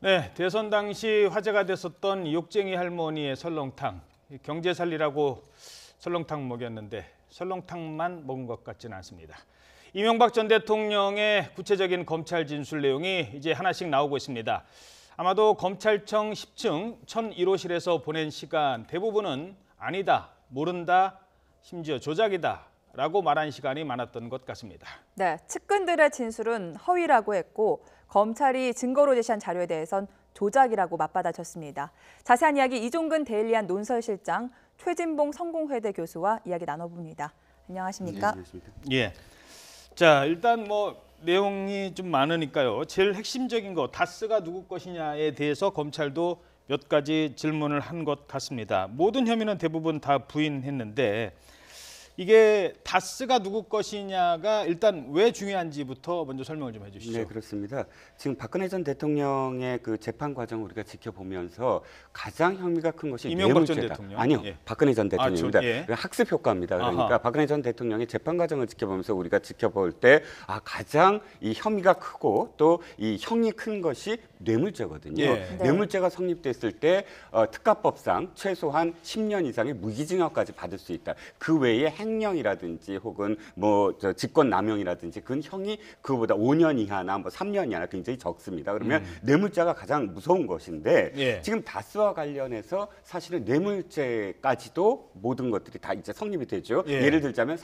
네, 대선 당시 화제가 됐었던 욕쟁이 할머니의 설렁탕. 경제 살리라고 설렁탕 먹였는데 설렁탕만 먹은 것 같지는 않습니다. 이명박 전 대통령의 구체적인 검찰 진술 내용이 이제 하나씩 나오고 있습니다. 아마도 검찰청 10층 1001호실에서 보낸 시간 대부분은 아니다, 모른다, 심지어 조작이다 라고 말한 시간이 많았던 것 같습니다. 네, 측근들의 진술은 허위라고 했고 검찰이 증거로 제시한 자료에 대해선 조작이라고 맞받아쳤습니다. 자세한 이야기 이종근 데일리안 논설실장, 최진봉 성공회대 교수와 이야기 나눠봅니다. 안녕하십니까? 예. 자, 일단 내용이 좀 많으니까요. 제일 핵심적인 거 다스가 누구 것이냐에 대해서 검찰도 몇 가지 질문을 한 것 같습니다. 모든 혐의는 대부분 다 부인했는데 이게 다스가 누구 것이냐가 일단 왜 중요한지부터 먼저 설명을 좀 해주시죠. 네, 그렇습니다. 지금 박근혜 전 대통령의 그 재판 과정을 우리가 지켜보면서 가장 혐의가 큰 것이 이명박 전 뇌물죄다. 대통령? 아니요, 예. 박근혜 전 대통령입니다. 예. 학습 효과입니다. 그러니까 아하. 박근혜 전 대통령의 재판 과정을 지켜보면서 우리가 지켜볼 때 가장 이 혐의가 크고 또 이 형이 큰 것이 뇌물죄거든요. 예. 네. 뇌물죄가 성립됐을 때 특가법상 최소한 10년 이상의 무기징역까지 받을 수 있다. 그 외에 횡령이라든지 혹은 직권남용이라든지 그 형이 그거보다 5년 이하나 3년 이하나 굉장히 적습니다. 그러면 뇌물죄가 가장 무서운 것인데 예. 지금 다스와 관련해서 사실은 뇌물죄까지도 모든 것들이 다 이제 성립이 되죠. 예. 예를 들자면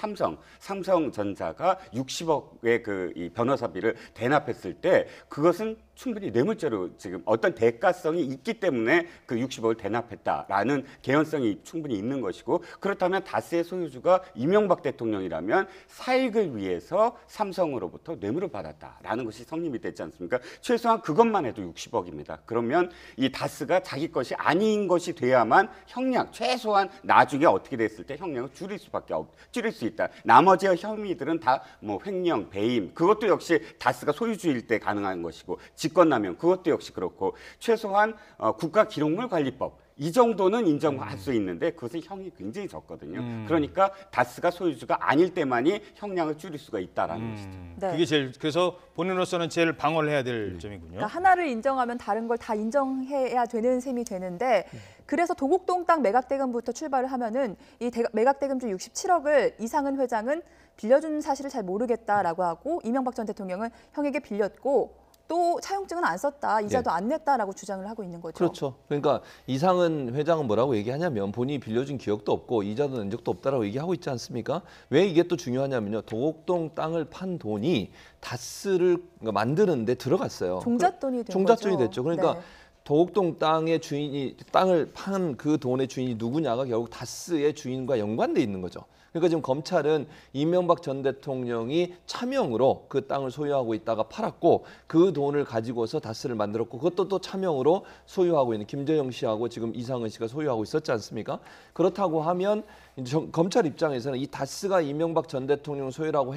삼성전자가 60억의 이 변호사비를 대납했을 때 그것은 충분히 뇌물죄로 지금 어떤 대가성이 있기 때문에 그 60억을 대납했다라는 개연성이 충분히 있는 것이고, 그렇다면 다스의 소유주가 이명박 대통령이라면 사익을 위해서 삼성으로부터 뇌물을 받았다라는 것이 성립이 됐지 않습니까? 최소한 그것만 해도 60억입니다. 그러면 이 다스가 자기 것이 아닌 것이 돼야만 형량, 최소한 나중에 어떻게 됐을 때 형량을 줄일 수 있다. 나머지 혐의들은 다 횡령, 배임, 그것도 역시 다스가 소유주일 때 가능한 것이고, 직권남용 그것도 역시 그렇고, 최소한 국가기록물관리법 이 정도는 인정할 수 있는데 그것은 형이 굉장히 적거든요. 그러니까 다스가 소유주가 아닐 때만이 형량을 줄일 수가 있다라는 것이죠. 네. 그게 제일, 그래서 본인으로서는 제일 방어를 해야 될 점이군요. 그러니까 하나를 인정하면 다른 걸 다 인정해야 되는 셈이 되는데, 그래서 도곡동 땅 매각대금부터 출발을 하면은 이 매각대금 중 67억을 이상은 회장은 빌려준 사실을 잘 모르겠다라고 하고, 이명박 전 대통령은 형에게 빌렸고 또 차용증은 안 썼다, 이자도 안 냈다라고 주장을 하고 있는 거죠. 그렇죠. 그러니까 이상은 회장은 뭐라고 얘기하냐면 본인이 빌려준 기억도 없고 이자도 낸 적도 없다라고 얘기하고 있지 않습니까? 왜 이게 또 중요하냐면요. 도곡동 땅을 판 돈이 다스를 만드는데 들어갔어요. 종잣돈이 된 종잣돈이 거죠. 됐죠. 그러니까 네. 도곡동 땅의 주인이, 땅을 판 그 돈의 주인이 누구냐가 결국 다스의 주인과 연관돼 있는 거죠. 그러니까 지금 검찰은 이명박 전 대통령이 차명으로 그 땅을 소유하고 있다가 팔았고 그 돈을 가지고서 다스를 만들었고, 그것도 또 차명으로 소유하고 있는 김재영 씨하고 지금 이상은 씨가 소유하고 있었지 않습니까? 그렇다고 하면 이제 검찰 입장에서는 이 다스가 이명박 전 대통령 소유라고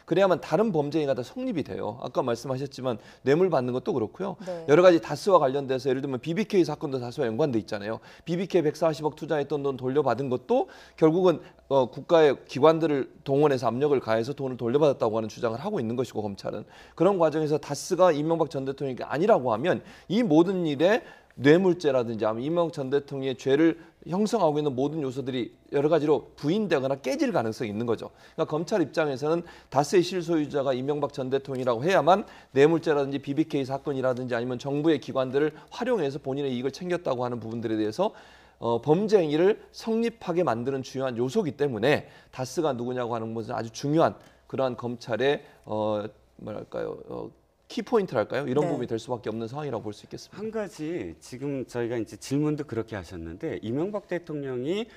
그래야만 다른 범죄 행위가 다 성립이 돼요. 아까 말씀하셨지만 뇌물 받는 것도 그렇고요. 네. 여러 가지 다스와 관련돼서 예를 들면 BBK 사건도 다스와 연관돼 있잖아요. BBK 140억 투자했던 돈 돌려받은 것도 결국은 국가의 기관들을 동원해서 압력을 가해서 돈을 돌려받았다고 하는 주장을 하고 있는 것이고, 검찰은 그런 과정에서 다스가 이명박 전 대통령이 아니라고 하면 이 모든 일에 뇌물죄라든지 아니면 이명박 전 대통령의 죄를 형성하고 있는 모든 요소들이 여러 가지로 부인되거나 깨질 가능성이 있는 거죠. 그러니까 검찰 입장에서는 다스의 실소유자가 이명박 전 대통령이라고 해야만 뇌물죄라든지 BBK 사건이라든지 아니면 정부의 기관들을 활용해서 본인의 이익을 챙겼다고 하는 부분들에 대해서 범죄 행위를 성립하게 만드는 중요한 요소이기 때문에 다스가 누구냐고 하는 것은 아주 중요한 그러한 검찰의 키포인트랄까요? 이런 네. 부분이 될 수밖에 없는 상황이라고 볼 수 있겠습니다. 한 가지 지금 저희가 이제 질문도 그렇게 하셨는데, 이명박 대통령이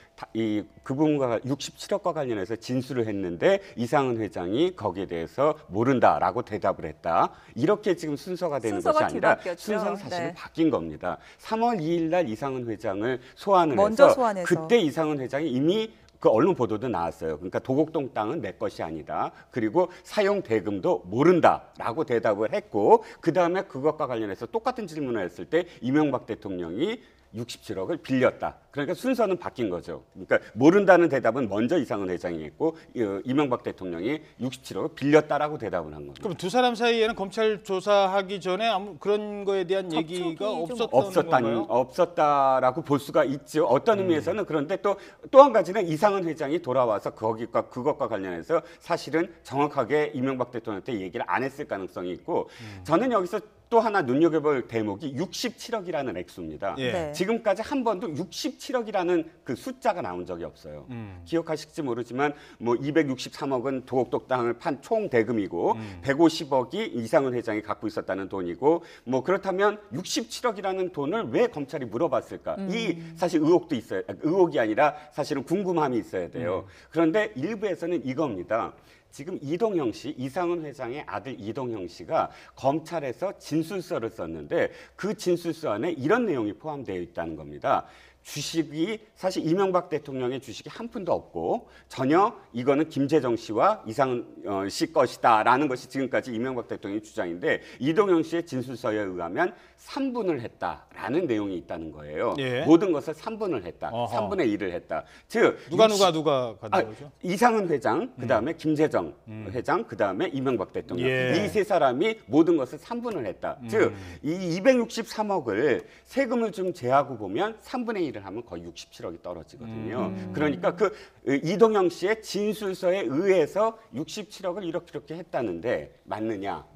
그 부분과 67억과 관련해서 진술을 했는데 이상은 회장이 거기에 대해서 모른다라고 대답을 했다. 이렇게 지금 순서가 되는 순서가 것이 아니라 뒤바뀌었죠. 순서는 사실은 네. 바뀐 겁니다. 3월 2일 날 이상은 회장을 소환을 먼저 해서 소환해서. 그때 이상은 회장이 이미 그 언론 보도도 나왔어요. 그러니까 도곡동 땅은 내 것이 아니다. 그리고 사용 대금도 모른다라고 대답을 했고, 그 다음에 그것과 관련해서 똑같은 질문을 했을 때 이명박 대통령이 67억을 빌렸다. 그러니까 순서는 바뀐 거죠. 그러니까 모른다는 대답은 먼저 이상은 회장이 했고 이명박 대통령이 67억을 빌렸다라고 대답을 한 겁니다. 그럼 두 사람 사이에는 검찰 조사하기 전에 아무 그런 거에 대한 얘기가 접촉이 좀 없었던 건가요? 없었다라고 볼 수가 있죠. 어떤 의미에서는. 그런데 또 한 가지는 이상은 회장이 돌아와서 그것과 관련해서 사실은 정확하게 이명박 대통령한테 얘기를 안 했을 가능성이 있고 저는 여기서 또 하나 눈여겨볼 대목이 67억이라는 액수입니다. 예. 네. 지금까지 한 번도 67억이라는 그 숫자가 나온 적이 없어요. 기억하실지 모르지만 뭐 263억은 도곡동 땅을 판 총 대금이고 150억이 이상은 회장이 갖고 있었다는 돈이고 뭐 그렇다면 67억이라는 돈을 왜 검찰이 물어봤을까? 이 사실 의혹도 있어요. 의혹이 아니라 사실은 궁금함이 있어야 돼요. 그런데 일부에서는 이겁니다. 지금 이동형 씨, 이상은 회장의 아들 이동형 씨가 검찰에서 진술서를 썼는데 그 진술서 안에 이런 내용이 포함되어 있다는 겁니다. 주식이 사실 이명박 대통령의 주식이 한 푼도 없고 전혀 이거는 김재정 씨와 이상은 씨 것이다라는 것이 지금까지 이명박 대통령의 주장인데 이동형 씨의 진술서에 의하면 3분을 했다라는 내용이 있다는 거예요. 예. 모든 것을 3분을 했다. 어허. 3분의 1을 했다. 즉 누가 가는 거죠? 이상은 회장, 그다음에 김재정 회장, 그다음에 이명박 대통령. 예. 이 세 사람이 모든 것을 3분을 했다. 즉, 이 263억을 세금을 좀 제하고 보면 3분의 1을 하면 거의 67억이 떨어지거든요. 그러니까 그 이동영 씨의 진술서에 의해서 67억을 이렇게 했다는데 맞느냐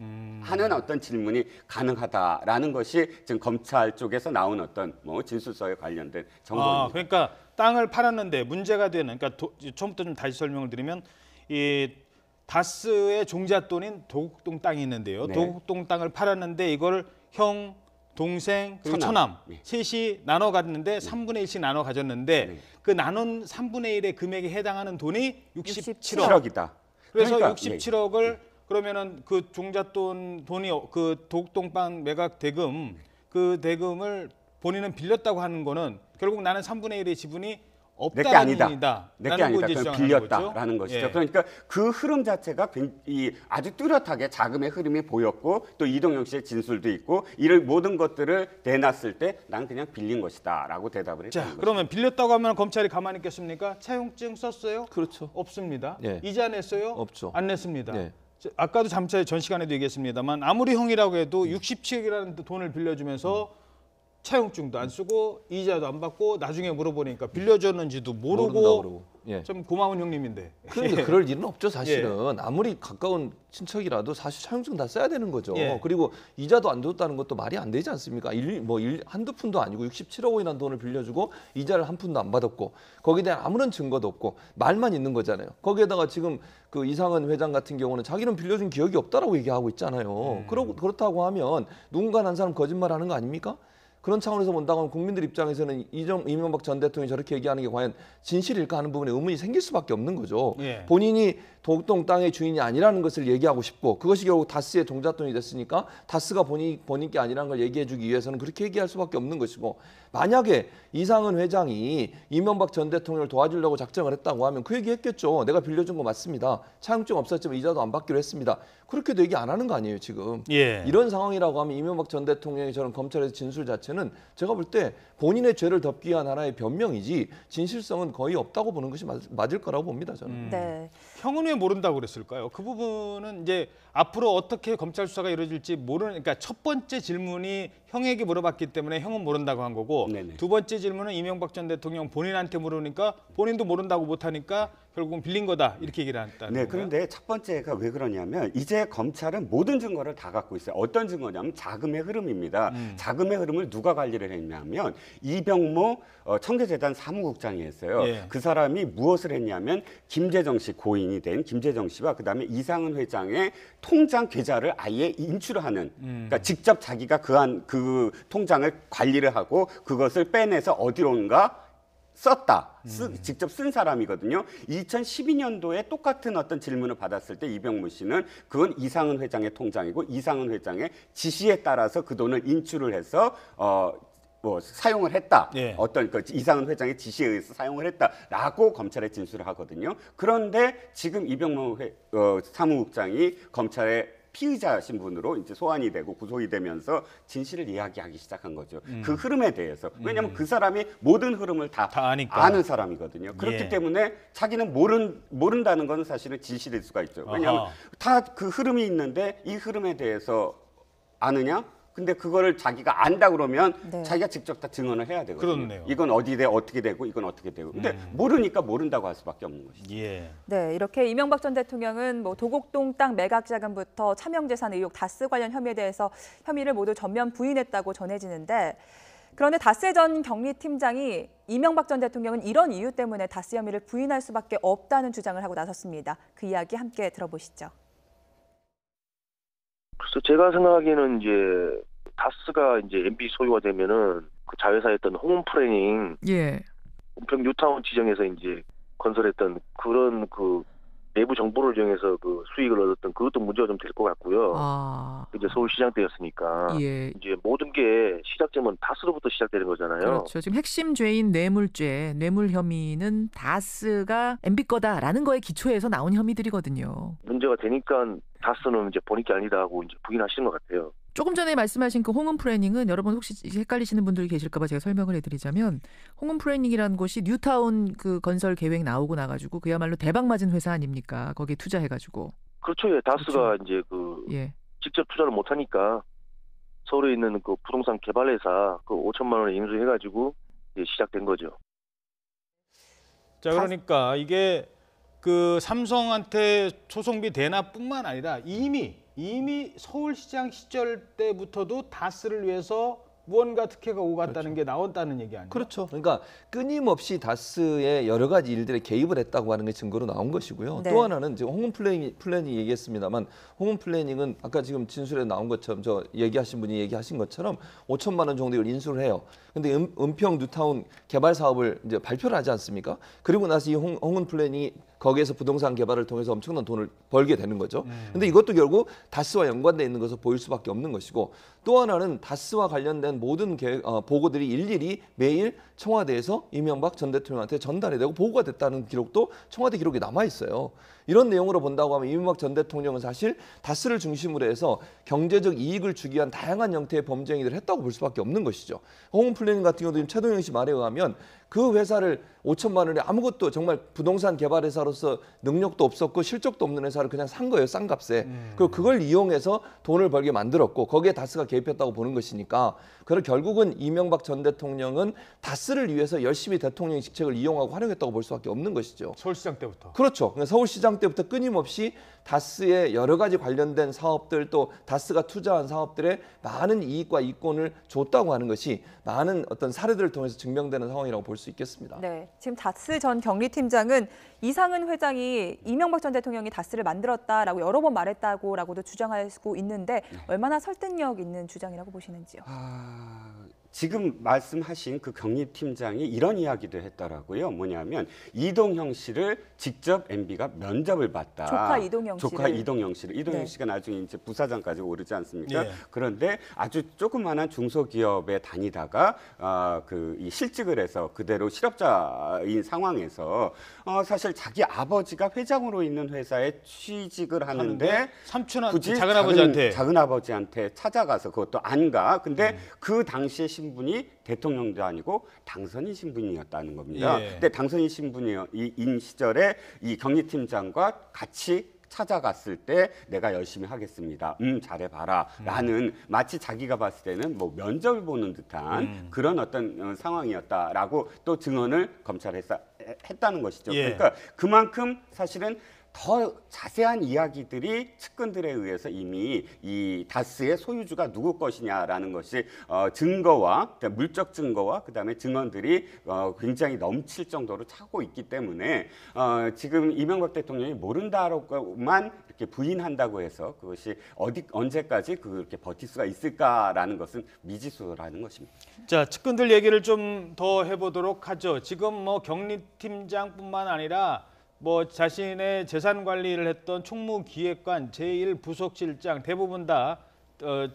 하는 어떤 질문이 가능하다라는 것이 지금 검찰 쪽에서 나온 어떤 뭐 진술서에 관련된 정보입니다. 그러니까 땅을 팔았는데 문제가 되는, 그러니까 처음부터 좀 다시 설명을 드리면 이 다스의 종잣돈인 도곡동 땅이 있는데요. 네. 도곡동 땅을 팔았는데 이걸 형, 동생, 그리고 처남 네. 셋이 나눠 갔는데 3분의 1씩 나눠 가졌는데 네. 그 나눈 3분의 1의 금액에 해당하는 돈이 67억. 7억이다. 그래서 그러니까, 67억을 그러면은 그 종잣돈 돈이 그 도곡동 땅 매각 대금 그 대금을 본인은 빌렸다고 하는 거는 결국 나는 3분의 1의 지분이 내게 없다는 아니다. 얘기다. 내게 아니다. 그냥 빌렸다라는 것이죠. 예. 그러니까 그 흐름 자체가 아주 뚜렷하게 자금의 흐름이 보였고 또 이동영 씨의 진술도 있고 이를 모든 것들을 대놨을 때 난 그냥 빌린 것이다라고 대답을 했다는 자, 거죠. 그러면 빌렸다고 하면 검찰이 가만히 있겠습니까? 차용증 썼어요? 그렇죠. 없습니다. 예. 이자 냈어요? 없죠. 안 냈습니다. 예. 아까도 잠시 전 시간에도 얘기했습니다만 아무리 형이라고 해도 67억이라는 돈을 빌려주면서 차용증도 안 쓰고 이자도 안 받고 나중에 물어보니까 빌려줬는지도 모른다 모르고 그러고. 예. 좀 고마운 형님인데. 그러니까 그럴 일은 없죠 사실은. 아무리 가까운 친척이라도 사실 차용증 다 써야 되는 거죠. 예. 그리고 이자도 안 줬다는 것도 말이 안 되지 않습니까? 한두 푼도 아니고 67억 원이라는 돈을 빌려주고 이자를 한 푼도 안 받았고 거기에 대한 아무런 증거도 없고 말만 있는 거잖아요. 거기에다가 지금 그 이상은 회장 같은 경우는 자기는 빌려준 기억이 없다라고 얘기하고 있잖아요. 그렇다고 하면 누군가 한 사람 거짓말하는 거 아닙니까? 그런 차원에서 본다고 하면 국민들 입장에서는 이명박 전 대통령이 저렇게 얘기하는 게 과연 진실일까 하는 부분에 의문이 생길 수밖에 없는 거죠. 예. 본인이 도곡동 땅의 주인이 아니라는 것을 얘기하고 싶고 그것이 결국 다스의 종잣돈이 됐으니까 다스가 본인께 아니라는 걸 얘기해주기 위해서는 그렇게 얘기할 수밖에 없는 것이고 만약에 이상은 회장이 이명박 전 대통령을 도와주려고 작정을 했다고 하면 그 얘기했겠죠. 내가 빌려준 거 맞습니다. 차용증 없었지만 이자도 안 받기로 했습니다. 그렇게도 얘기 안 하는 거 아니에요 지금. 예. 이런 상황이라고 하면 이명박 전 대통령이 저런 검찰에서 진술 자체는 제가 볼 때 본인의 죄를 덮기 위한 하나의 변명이지 진실성은 거의 없다고 보는 것이 맞을 거라고 봅니다 저는. 네. 형은 왜 모른다고 그랬을까요? 그 부분은 이제 앞으로 어떻게 검찰 수사가 이루어질지 모르는, 그러니까 첫 번째 질문이 형에게 물어봤기 때문에 형은 모른다고 한 거고 네네. 두 번째 질문은 이명박 전 대통령 본인한테 물으니까 본인도 모른다고 못하니까 결국은 빌린 거다 이렇게 얘기를 했다는 네, 건가요? 그런데 첫 번째가 왜 그러냐면 이제 검찰은 모든 증거를 다 갖고 있어요. 어떤 증거냐면 자금의 흐름입니다. 자금의 흐름을 누가 관리를 했냐면 이병모 청계재단 사무국장이 했어요. 예. 그 사람이 무엇을 했냐면 김재정 씨 고인이 된 김재정 씨와 그다음에 이상은 회장의 통장 계좌를 아예 인출하는 그러니까 직접 자기가 그 통장을 관리를 하고 그것을 빼내서 어디론가 썼다. 직접 쓴 사람이거든요. 2012년도에 똑같은 어떤 질문을 받았을 때 이병무 씨는 그건 이상은 회장의 통장이고 이상은 회장의 지시에 따라서 그 돈을 인출을 해서 사용을 했다. 예. 어떤 그 이상은 회장의 지시에 의해서 사용을 했다라고 검찰에 진술을 하거든요. 그런데 지금 이병무 사무국장이 검찰에 피의자 신분으로 이제 소환이 되고 구속이 되면서 진실을 이야기하기 시작한 거죠. 그 흐름에 대해서. 왜냐하면 그 사람이 모든 흐름을 다 아니까. 아는 사람이거든요. 그렇기 예. 때문에 자기는 모른다는 건 사실은 진실일 수가 있죠. 왜냐하면 다 그 흐름이 있는데 이 흐름에 대해서 아느냐? 근데 그거를 자기가 안다 그러면 네. 자기가 직접 다 증언을 해야 되거든요. 그렇네요. 이건 어디에 어떻게 되고 이건 어떻게 되고. 근데 모르니까 모른다고 할 수밖에 없는 것이죠. 예. 네, 이렇게 이명박 전 대통령은 뭐 도곡동 땅 매각 자금부터 차명재산 의혹, 다스 관련 혐의에 대해서 혐의를 모두 전면 부인했다고 전해지는데, 그런데 다스 전 경리팀장이 이명박 전 대통령은 이런 이유 때문에 다스 혐의를 부인할 수밖에 없다는 주장을 하고 나섰습니다. 그 이야기 함께 들어보시죠. 그래서 제가 생각하기에는 이제 다스가 이제 MB 소유가 되면은 그 자회사였던 홍은프레닝 예. 은평 뉴타운 지정에서 이제 건설했던 그런 그 내부 정보를 이용해서 그 수익을 얻었던 그것도 문제가 좀 될 것 같고요. 아. 이제 서울시장 때였으니까 예. 이제 모든 게 시작점은 다스로부터 시작되는 거잖아요. 그렇죠. 지금 핵심 죄인 뇌물죄, 뇌물 혐의는 다스가 MB 거다라는 거에 기초해서 나온 혐의들이거든요. 문제가 되니까 다스는 이제 본인 게 아니다 하고 이제 부인하시는 것 같아요. 조금 전에 말씀하신 그 홍은프레닝은 여러분 혹시 헷갈리시는 분들이 계실까 봐 제가 설명을 해드리자면, 홍은프레닝이라는 곳이 뉴타운 그 건설 계획 나오고 나가지고 그야말로 대박 맞은 회사 아닙니까? 거기에 투자해가지고. 그렇죠. 예. 다스가 이제 그 예. 직접 투자를 못 하니까 서울에 있는 그 부동산 개발회사 그 5천만 원에 인수해가지고 이제 시작된 거죠. 자, 그러니까 이게 그 삼성한테 소송비 대납뿐만 아니라 이미 서울시장 시절 때부터도 다스를 위해서 무언가 특혜가 오갔다는 게 나왔다는 얘기 아니에요? 그렇죠. 그러니까 끊임없이 다스의 여러 가지 일들에 개입을 했다고 하는 게 증거로 나온 것이고요. 네. 또 하나는 지금 홍은 플래닝 얘기했습니다만, 홍은 플래닝은 아까 지금 진술에 나온 것처럼 저 얘기하신 분이 얘기하신 것처럼 5천만 원 정도 이걸 인수를 해요. 근데 은평 뉴타운 개발 사업을 이제 발표를 하지 않습니까? 그리고 나서 이 홍은 플래닝이 거기에서 부동산 개발을 통해서 엄청난 돈을 벌게 되는 거죠. 근데 이것도 결국 다스와 연관돼 있는 것으로 보일 수밖에 없는 것이고, 또 하나는 다스와 관련된 모든 보고들이 일일이 매일 청와대에서 이명박 전 대통령한테 전달이 되고 보고가 됐다는 기록도 청와대 기록에 남아 있어요. 이런 내용으로 본다고 하면 이명박 전 대통령은 사실 다스를 중심으로 해서 경제적 이익을 주기 위한 다양한 형태의 범죄 행위를 했다고 볼 수밖에 없는 것이죠. 홍은 플래닝 같은 경우도 지금 최동영 씨 말에 의하면 그 회사를 5천만 원에 아무것도 정말 부동산 개발 회사로서 능력도 없었고 실적도 없는 회사를 그냥 산 거예요. 싼 값에. 그리고 그걸 이용해서 돈을 벌게 만들었고 거기에 다스가 개입했다고 보는 것이니까, 그래서 결국은 이명박 전 대통령은 다스를 위해서 열심히 대통령 직책을 이용하고 활용했다고 볼 수밖에 없는 것이죠. 서울시장 때부터. 그렇죠. 그러니까 서울시장 때부터 끊임없이 다스의 여러 가지 관련된 사업들, 또 다스가 투자한 사업들에 많은 이익과 이권을 줬다고 하는 것이 많은 어떤 사례들을 통해서 증명되는 상황이라고 볼 수 있겠습니다. 네, 지금 다스 전 경리팀장은 이상은 회장이 이명박 전 대통령이 다스를 만들었다라고 여러 번 말했다고라고도 주장하고 있는데, 얼마나 설득력 있는 주장이라고 보시는지요? 지금 말씀하신 그 경리팀장이 이런 이야기도 했더라고요. 뭐냐면 이동형 씨를 직접 MB가 면접을 봤다. 조카 이동형 씨를. 조카 이동형 씨를. 이동형 네. 씨가 나중에 이제 부사장까지 오르지 않습니까? 예. 그런데 아주 조그마한 중소기업에 다니다가 이 실직을 해서 그대로 실업자인 상황에서 사실 자기 아버지가 회장으로 있는 회사에 취직을 하는데 삼촌한테, 작은아버지한테. 작은 아버지한테 찾아가서 그것도 안 가. 근데 그 당시에 신분이 대통령도 아니고 당선인 신분이었다는 겁니다. 예. 근데 당선인 신분인 시절에 이 경리팀장과 같이 찾아갔을 때 내가 열심히 하겠습니다. 잘해봐라. 라는, 마치 자기가 봤을 때는 뭐 면접을 보는 듯한 그런 어떤 상황이었다라고 또 증언을 검찰에 했다는 것이죠. 예. 그러니까 그만큼 사실은 더 자세한 이야기들이 측근들에 의해서 이미 이 다스의 소유주가 누구 것이냐라는 것이 증거와, 물적 증거와 그다음에 증언들이 굉장히 넘칠 정도로 차고 있기 때문에 지금 이명박 대통령이 모른다로만 이렇게 부인한다고 해서 그것이 언제까지 그렇게 버틸 수가 있을까라는 것은 미지수라는 것입니다. 자, 측근들 얘기를 좀 더 해보도록 하죠. 지금 뭐 경리팀장뿐만 아니라 뭐 자신의 재산 관리를 했던 총무기획관, 제1부속실장 대부분 다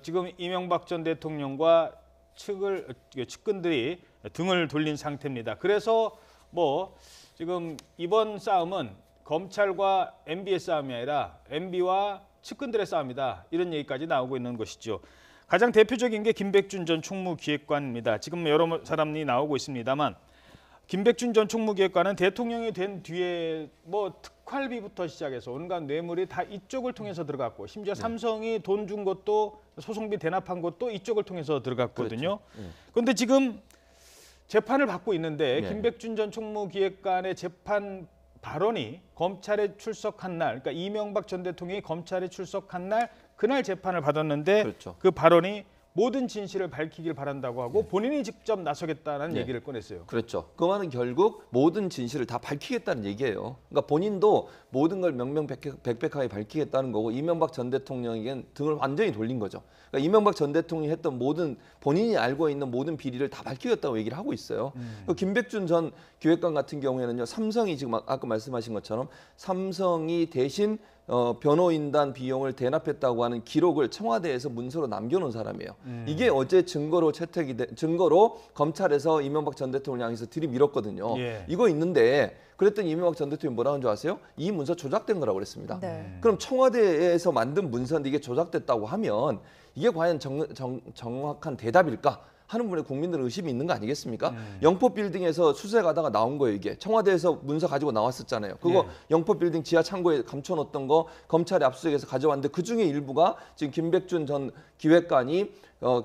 지금 이명박 전 대통령과 측근들이 등을 돌린 상태입니다. 그래서 뭐 지금 이번 싸움은 검찰과 MB의 싸움이 아니라 MB와 측근들의 싸움이다. 이런 얘기까지 나오고 있는 것이죠. 가장 대표적인 게 김백준 전 총무기획관입니다. 지금 여러 사람이 나오고 있습니다만 김백준 전 총무기획관은 대통령이 된 뒤에 뭐 특활비부터 시작해서 온갖 뇌물이 다 이쪽을 통해서 들어갔고 심지어 삼성이 돈 준 것도 소송비 대납한 것도 이쪽을 통해서 들어갔거든요. 그런데 지금 재판을 받고 있는데 김백준 전 총무기획관의 재판 발언이 검찰에 출석한 날, 그러니까 이명박 전 대통령이 검찰에 출석한 날 그날 재판을 받았는데 그렇죠. 그 발언이 모든 진실을 밝히길 바란다고 하고 본인이 직접 나서겠다는 얘기를 꺼냈어요. 그렇죠. 그 말은 결국 모든 진실을 다 밝히겠다는 얘기예요. 그러니까 본인도 모든 걸 명명백백하게 밝히겠다는 거고 이명박 전 대통령에겐 등을 완전히 돌린 거죠. 그러니까 이명박 전 대통령이 했던 모든 본인이 알고 있는 모든 비리를 다 밝히겠다고 얘기를 하고 있어요. 김백준 전 기획관 같은 경우에는요. 삼성이 지금 아까 말씀하신 것처럼 삼성이 대신 변호인단 비용을 대납했다고 하는 기록을 청와대에서 문서로 남겨놓은 사람이에요. 이게 어제 증거로 증거로 검찰에서 이명박 전 대통령을 향해서 들이밀었거든요. 이거 있는데 그랬더니 이명박 전 대통령이 뭐라고 한 줄 아세요? 이 문서 조작된 거라고 그랬습니다. 그럼 청와대에서 만든 문서인데 이게 조작됐다고 하면 이게 과연 정확한 대답일까? 하는 분의 국민들은 의심이 있는 거 아니겠습니까? 영포 빌딩에서 수세 가다가 나온 거예요, 이게. 청와대에서 문서 가지고 나왔었잖아요. 그거 영포 빌딩 지하 창고에 감춰놓던 거 검찰이 압수수색해서 가져왔는데 그중에 일부가 지금 김백준 전 기획관이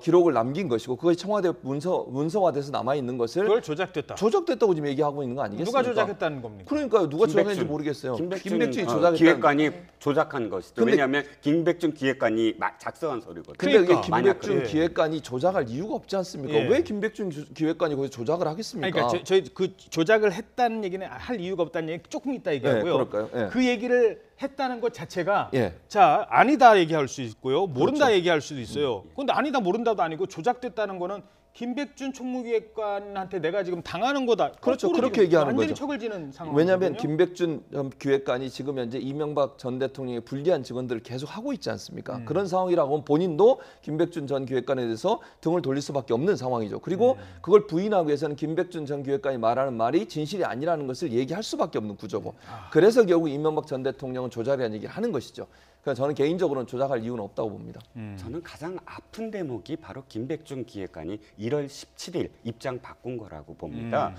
기록을 남긴 것이고 그것이 청와대 문서화돼서 남아 있는 것을 그걸 조작됐다고 지금 얘기하고 있는 거 아니겠습니까? 누가 조작했다는 겁니까? 그러니까요. 누가 조작했는지 모르겠어요. 김백준이 조작했다는 기획관이 조작한 것이죠. 왜냐하면 김백준 기획관이 작성한 서류거든요. 근데 그러니까. 이게 김백준 기획관이 조작할 이유가 없지 않습니까? 왜 김백준 기획관이 거기서 조작을 하겠습니까? 그러니까 저희 그 조작을 했다는 얘기는 할 이유가 없다는 얘기 조금 이따 얘기하고요. 그럴까요? 그 얘기를 했다는 것 자체가 예. 자 아니다 얘기할 수 있고요, 모른다 그렇죠. 얘기할 수도 있어요. 그런데 아니다 모른다도 아니고 조작됐다는 거는 김백준 총무기획관한테 내가 지금 당하는 거다. 그렇죠. 거꾸로 그렇게 지금 얘기하는 완전히 거죠. 척을 지는 상황이거든요. 왜냐하면 김백준 기획관이 지금 현재 이명박 전 대통령의 불리한 직원들을 계속 하고 있지 않습니까? 그런 상황이라고 하면 본인도 김백준 전 기획관에 대해서 등을 돌릴 수밖에 없는 상황이죠. 그리고 그걸 부인하기 위해서는 김백준 전 기획관이 말하는 말이 진실이 아니라는 것을 얘기할 수밖에 없는 구조고. 그래서 결국 이명박 전 대통령은 조작이라는 얘기를 하는 것이죠. 그래서 저는 개인적으로는 조작할 이유는 없다고 봅니다. 저는 가장 아픈 대목이 바로 김백준 기획관이 1월 17일 입장 바꾼 거라고 봅니다.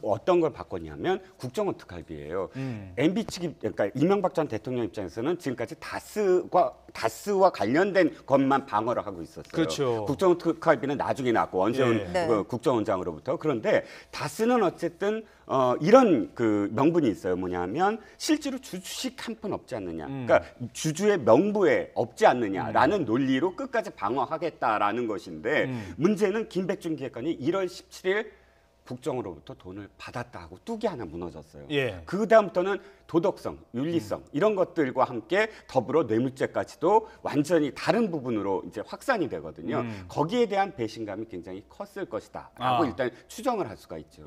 어떤 걸 바꿨냐면 국정원 특활비예요. MB 측이 그러니까 이명박 전 대통령 입장에서는 지금까지 다스와 관련된 것만 방어를 하고 있었어요. 그렇죠. 국정원 특활비는 나중에 나왔고 원세훈 국정원장으로부터. 그런데 다스는 어쨌든 이런 그 명분이 있어요. 뭐냐면 실제로 주식 한 푼 없지 않느냐. 그러니까 주주의 명부에 없지 않느냐라는 논리로 끝까지 방어하겠다라는 것인데 문제는 김백준 기획관이 1월 17일 국정으로부터 돈을 받았다 하고 뚝이 하나 무너졌어요. 그 다음부터는 도덕성, 윤리성 이런 것들과 함께 더불어 뇌물죄까지도 완전히 다른 부분으로 이제 확산이 되거든요. 거기에 대한 배신감이 굉장히 컸을 것이다라고 일단 추정을 할 수가 있죠.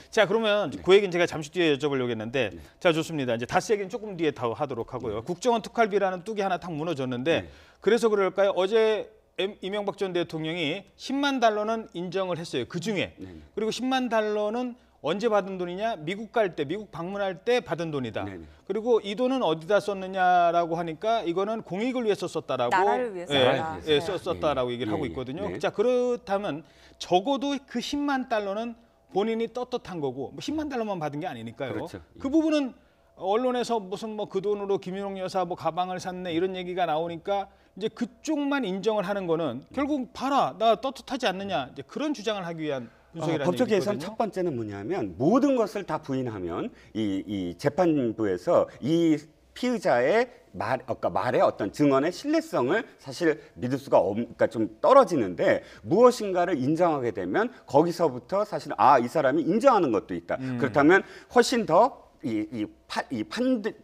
자 그러면 그 얘기는 제가 잠시 뒤에 여쭤보려고 했는데 자 좋습니다. 이제 다스 얘기는 조금 뒤에 더 하도록 하고요. 국정원 특활비라는 뚝이 하나 탁 무너졌는데 그래서 그럴까요? 어제 이명박 전 대통령이 10만 달러는 인정을 했어요. 그중에. 그리고 10만 달러는 언제 받은 돈이냐? 미국 갈 때, 미국 방문할 때 받은 돈이다. 그리고 이 돈은 어디다 썼느냐라고 하니까 이거는 공익을 위해서 썼다라고. 나라를 위해서 썼다라고 얘기를 하고 있거든요. 자 그렇다면 적어도 그 10만 달러는 본인이 떳떳한 거고 뭐 10만 달러만 받은 게 아니니까요. 그렇죠. 그 부분은 언론에서 무슨 뭐 그 돈으로 김윤옥 여사 뭐 가방을 샀네 이런 얘기가 나오니까 이제 그쪽만 인정을 하는 거는 결국 봐라 나 떳떳하지 않느냐 이제 그런 주장을 하기 위한 분석이라는 법적 얘기거든요. 예산 첫 번째는 뭐냐면 모든 것을 다 부인하면 이 재판부에서 이 피의자의 말의 어떤 증언의 신뢰성을 사실 믿을 수가 그러니까 좀 떨어지는데 무엇인가를 인정하게 되면 거기서부터 사실 이 사람이 인정하는 것도 있다. 그렇다면 훨씬 더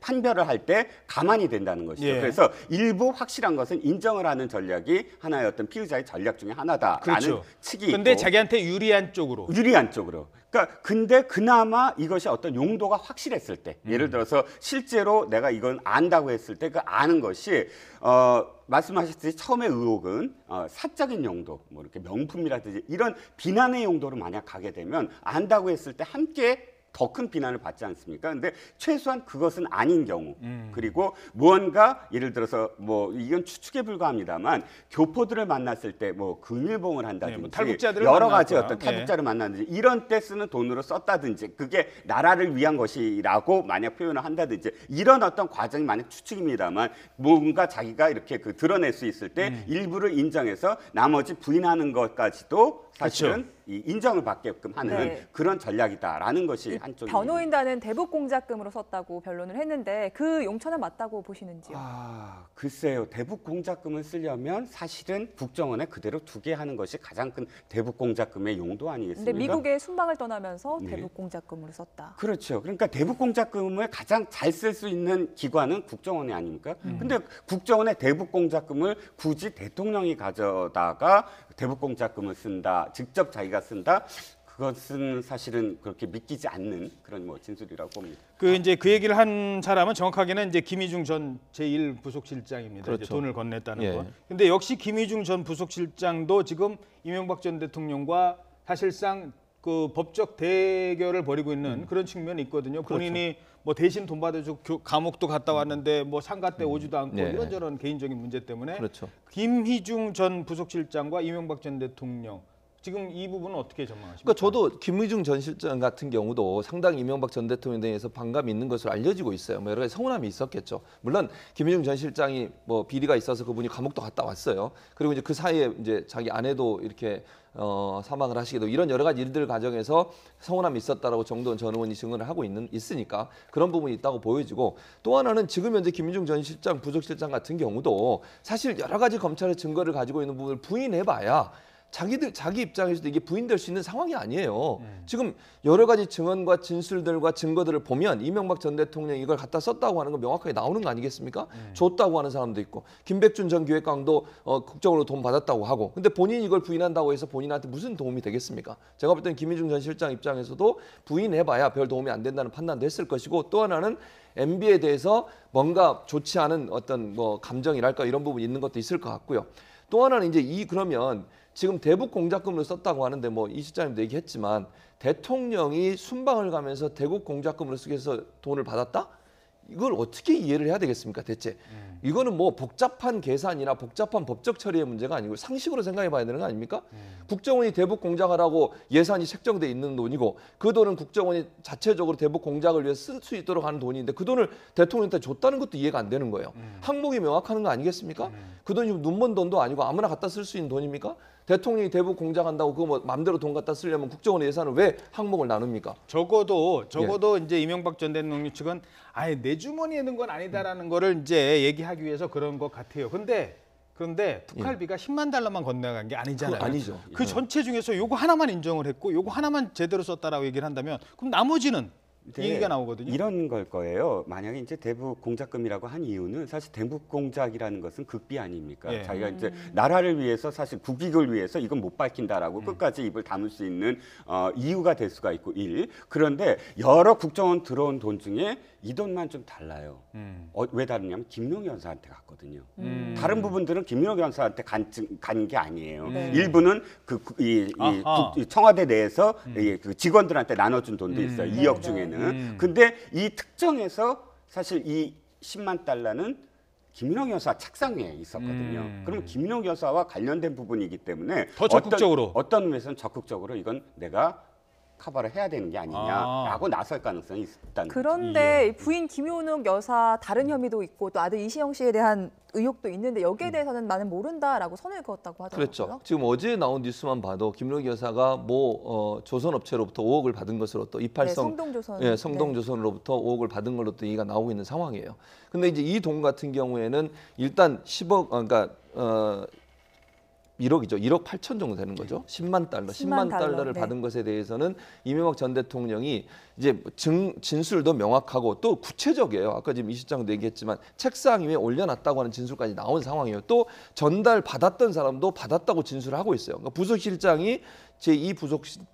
판별을 할 때 가만히 된다는 것이죠. 그래서 일부 확실한 것은 인정을 하는 전략이 하나의 어떤 피의자의 전략 중에 하나다라는 측이 있고. 근데 자기한테 유리한 쪽으로. 그러니까 근데 그나마 이것이 어떤 용도가 확실했을 때, 예를 들어서 실제로 내가 이건 안다고 했을 때 그 아는 것이 말씀하셨듯이 처음에 의혹은 사적인 용도, 뭐 이렇게 명품이라든지 이런 비난의 용도로 만약 가게 되면 안다고 했을 때 함께 더 큰 비난을 받지 않습니까? 근데 최소한 그것은 아닌 경우 그리고 무언가 예를 들어서 뭐 이건 추측에 불과합니다만 교포들을 만났을 때 뭐 금일봉을 한다든지 뭐 탈북자들을 여러 가지 만났거나. 어떤 탈북자를 만났는지 이런 때 쓰는 돈으로 썼다든지 그게 나라를 위한 것이라고 만약 표현을 한다든지 이런 어떤 과정이 만약 추측입니다만 뭔가 자기가 이렇게 그 드러낼 수 있을 때 일부를 인정해서 나머지 부인하는 것까지도 사실은 이 인정을 받게끔 하는 네. 그런 전략이다라는 것이 한쪽입니다. 변호인단은 대북 공작금으로 썼다고 변론을 했는데 그 용처는 맞다고 보시는지요? 글쎄요. 대북 공작금을 쓰려면 사실은 국정원에 그대로 두게 하는 것이 가장 큰 대북 공작금의 용도 아니겠습니까? 근데 미국의 순방을 떠나면서 네. 대북 공작금으로 썼다. 그렇죠. 그러니까 대북 공작금을 가장 잘 쓸 수 있는 기관은 국정원이 아닙니까? 근데 국정원의 대북 공작금을 굳이 대통령이 가져다가 대북 공작금을 쓴다. 직접 자기가 쓴다. 그것은 사실은 그렇게 믿기지 않는 그런 뭐 진술이라고 봅니다. 그 이제 그 얘기를 한 사람은 정확하게는 이제 김희중 전 제1부속실장입니다. 그렇죠. 이제 돈을 건넸다는 예. 거. 근데 역시 김희중 전 부속실장도 지금 이명박 전 대통령과 사실상 그 법적 대결을 벌이고 있는 그런 측면이 있거든요. 본인이 뭐 대신 돈 받아주고 감옥도 갔다 왔는데 뭐 상가 때 오지도 않고 네. 이런저런 개인적인 문제 때문에 그렇죠. 김희중 전 부속실장과 이명박 전 대통령 지금 이 부분은 어떻게 전망하십니까? 그러니까 저도 김의중 전 실장 같은 경우도 상당히 이명박 전 대통령에 대해서 반감이 있는 것으로 알려지고 있어요. 뭐 여러 가지 서운함이 있었겠죠. 물론 김의중 전 실장이 뭐 비리가 있어서 그분이 감옥도 갔다 왔어요. 그리고 이제 그 사이에 이제 자기 아내도 이렇게 사망을 하시게 되고 이런 여러 가지 일들 과정에서 서운함이 있었다라고 정도원 전 의원이 증언을 하고 있으니까 그런 부분이 있다고 보여지고 또 하나는 지금 현재 김의중 전 실장 부속실장 같은 경우도 사실 여러 가지 검찰의 증거를 가지고 있는 부분을 부인해봐야 자기 입장에서도 이게 부인될 수 있는 상황이 아니에요. 지금 여러 가지 증언과 진술들과 증거들을 보면 이명박 전 대통령이 이걸 갖다 썼다고 하는 건 명확하게 나오는 거 아니겠습니까? 줬다고 하는 사람도 있고 김백준 전 기획관도 국정으로 돈 받았다고 하고 근데 본인이 이걸 부인한다고 해서 본인한테 무슨 도움이 되겠습니까? 제가 볼 때는 김의중 전 실장 입장에서도 부인해봐야 별 도움이 안 된다는 판단도 했을 것이고 또 하나는 MB에 대해서 뭔가 좋지 않은 어떤 뭐 감정이랄까 이런 부분이 있는 것도 있을 것 같고요. 또 하나는 이제 그러면 지금 대북 공작금으로 썼다고 하는데 뭐 이 실장님도 얘기했지만 대통령이 순방을 가면서 대북 공작금으로 쓰기 위해서 돈을 받았다? 이걸 어떻게 이해를 해야 되겠습니까 대체? 이거는 뭐 복잡한 계산이나 복잡한 법적 처리의 문제가 아니고 상식으로 생각해 봐야 되는 거 아닙니까? 국정원이 대북 공작하라고 예산이 책정돼 있는 돈이고 그 돈은 국정원이 자체적으로 대북 공작을 위해 쓸 수 있도록 하는 돈인데 그 돈을 대통령한테 줬다는 것도 이해가 안 되는 거예요. 항목이 명확한 거 아니겠습니까? 그 돈이 눈먼 돈도 아니고 아무나 갖다 쓸 수 있는 돈입니까? 대통령이 대북 공작한다고 그거 뭐 마음대로 돈 갖다 쓰려면 국정원의 예산을 왜 항목을 나눕니까? 적어도 이제 이명박 전 대통령 측은 아예 내 주머니에 있는 건 아니다라는 거를 이제 얘기하기 위해서 그런 것 같아요. 그런데 특활비가 10만 달러만 건네간 게 아니잖아요. 그거 아니죠. 그 전체 중에서 요거 하나만 인정을 했고 요거 하나만 제대로 썼다라고 얘기를 한다면 그럼 나머지는 이 얘기가 나오거든요. 이런 걸 거예요. 만약에 이제 대북 공작금이라고 한 이유는 사실 대북 공작이라는 것은 극비 아닙니까? 예. 자기가 이제 나라를 위해서 사실 국익을 위해서 이건 못 밝힌다라고 끝까지 입을 다물 수 있는 이유가 될 수가 있고 그런데 여러 국정원 들어온 돈 중에 이 돈만 좀 달라요. 왜 다르냐면 김용희 여사한테 갔거든요. 다른 부분들은 김용희 여사한테 간 게 아니에요. 일부는 이 청와대 내에서 그 직원들한테 나눠준 돈도 있어요. 2억 중에는. 근데 이 특정에서 사실 이 10만 달러는 김민옥 여사 책상 위에 있었거든요. 그러면 김민옥 여사와 관련된 부분이기 때문에 더 적극적으로 어떤 의미에서는 적극적으로 이건 내가 커버를 해야 되는 게 아니냐라고 나설 가능성이 있다는 그런데 부인 김효옥 여사 다른 혐의도 있고 또 아들 이시영 씨에 대한 의혹도 있는데 여기에 대해서는 나는 모른다라고 선을 그었다고 하더라고요. 그렇죠. 지금 어제 나온 뉴스만 봐도 김민옥 여사가 조선업체로부터 5억을 받은 것으로 또 이팔성 성동조선 성동조선으로부터 5억을 받은 걸로 또 얘기가 나오고 있는 상황이에요. 근데 이제 이 돈 같은 경우에는 일단 10억 그러니까 1억이죠. 1억 8천 정도 되는 거죠. 10만 달러. 10만 달러를 받은 것에 대해서는 이명박 전 대통령이 이제 진술도 명확하고 또 구체적이에요. 아까 지금 이 실장도 얘기했지만 책상 위에 올려놨다고 하는 진술까지 나온 상황이에요. 또 전달 받았던 사람도 받았다고 진술을 하고 있어요. 그러니까 부속실장이 제2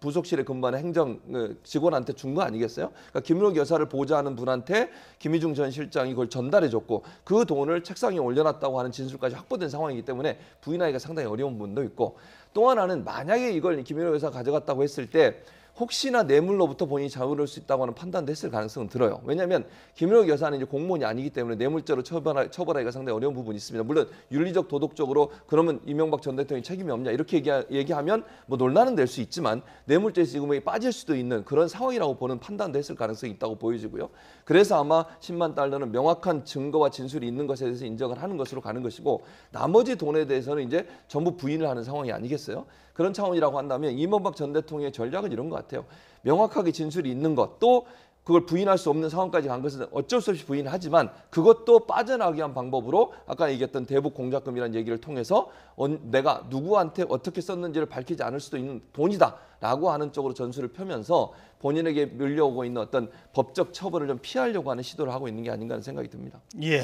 부속실에 근무하는 행정 직원한테 준 거 아니겠어요? 그러니까 김민옥 여사를 보좌하는 분한테 김희중 전 실장이 그걸 전달해줬고 그 돈을 책상 위에 올려놨다고 하는 진술까지 확보된 상황이기 때문에 부인하기가 상당히 어려운 부분도 있고 또 하나는 만약에 이걸 김민옥 여사가 가져갔다고 했을 때 혹시나 뇌물로부터 본인이 자유로울 수 있다고 하는 판단도 했을 가능성은 들어요. 왜냐하면 김현욱 여사는 이제 공무원이 아니기 때문에 뇌물죄로 처벌하기가 상당히 어려운 부분이 있습니다. 물론 윤리적 도덕적으로 그러면 이명박 전 대통령이 책임이 없냐 이렇게 얘기하면 뭐 논란은 될 수 있지만 뇌물죄 지금에 빠질 수도 있는 그런 상황이라고 보는 판단도 했을 가능성이 있다고 보여지고요. 그래서 아마 10만 달러는 명확한 증거와 진술이 있는 것에 대해서 인정을 하는 것으로 가는 것이고 나머지 돈에 대해서는 이제 전부 부인을 하는 상황이 아니겠어요? 그런 차원이라고 한다면 이명박 전 대통령의 전략은 이런 것 같아요. 명확하게 진술이 있는 것, 또 그걸 부인할 수 없는 상황까지 간 것은 어쩔 수 없이 부인을 하지만 그것도 빠져나가기 위한 방법으로 아까 얘기했던 대북 공작금이라는 얘기를 통해서 내가 누구한테 어떻게 썼는지를 밝히지 않을 수도 있는 돈이다라고 하는 쪽으로 전술을 펴면서 본인에게 밀려오고 있는 어떤 법적 처벌을 좀 피하려고 하는 시도를 하고 있는 게 아닌가 하는 생각이 듭니다. 예.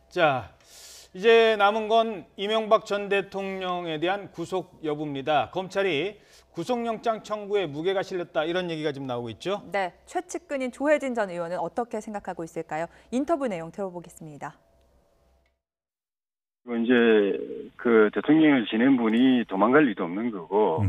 자, 이제 남은 건 이명박 전 대통령에 대한 구속 여부입니다. 검찰이 구속영장 청구에 무게가 실렸다 이런 얘기가 지금 나오고 있죠. 네, 최측근인 조혜진 전 의원은 어떻게 생각하고 있을까요? 인터뷰 내용 들어보겠습니다. 이제 그 대통령을 지낸 분이 도망갈 리도 없는 거고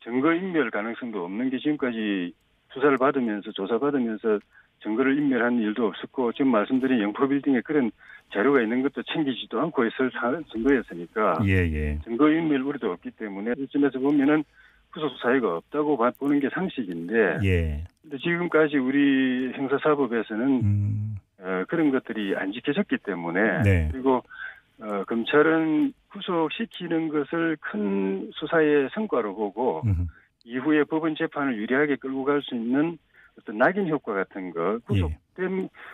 증거인멸 가능성도 없는 게 지금까지 수사를 받으면서 조사받으면서 증거를 인멸한 일도 없었고 지금 말씀드린 영포빌딩에 그런 자료가 있는 것도 챙기지도 않고 있을 증거였으니까 증거인멸 우려도 없기 때문에 이쯤에서 보면은 구속 사유가 없다고 보는 게 상식인데 근데 지금까지 우리 형사사법에서는 그런 것들이 안 지켜졌기 때문에 그리고 검찰은 구속시키는 것을 큰 수사의 성과로 보고 이후에 법원 재판을 유리하게 끌고 갈 수 있는 어떤 낙인 효과 같은 거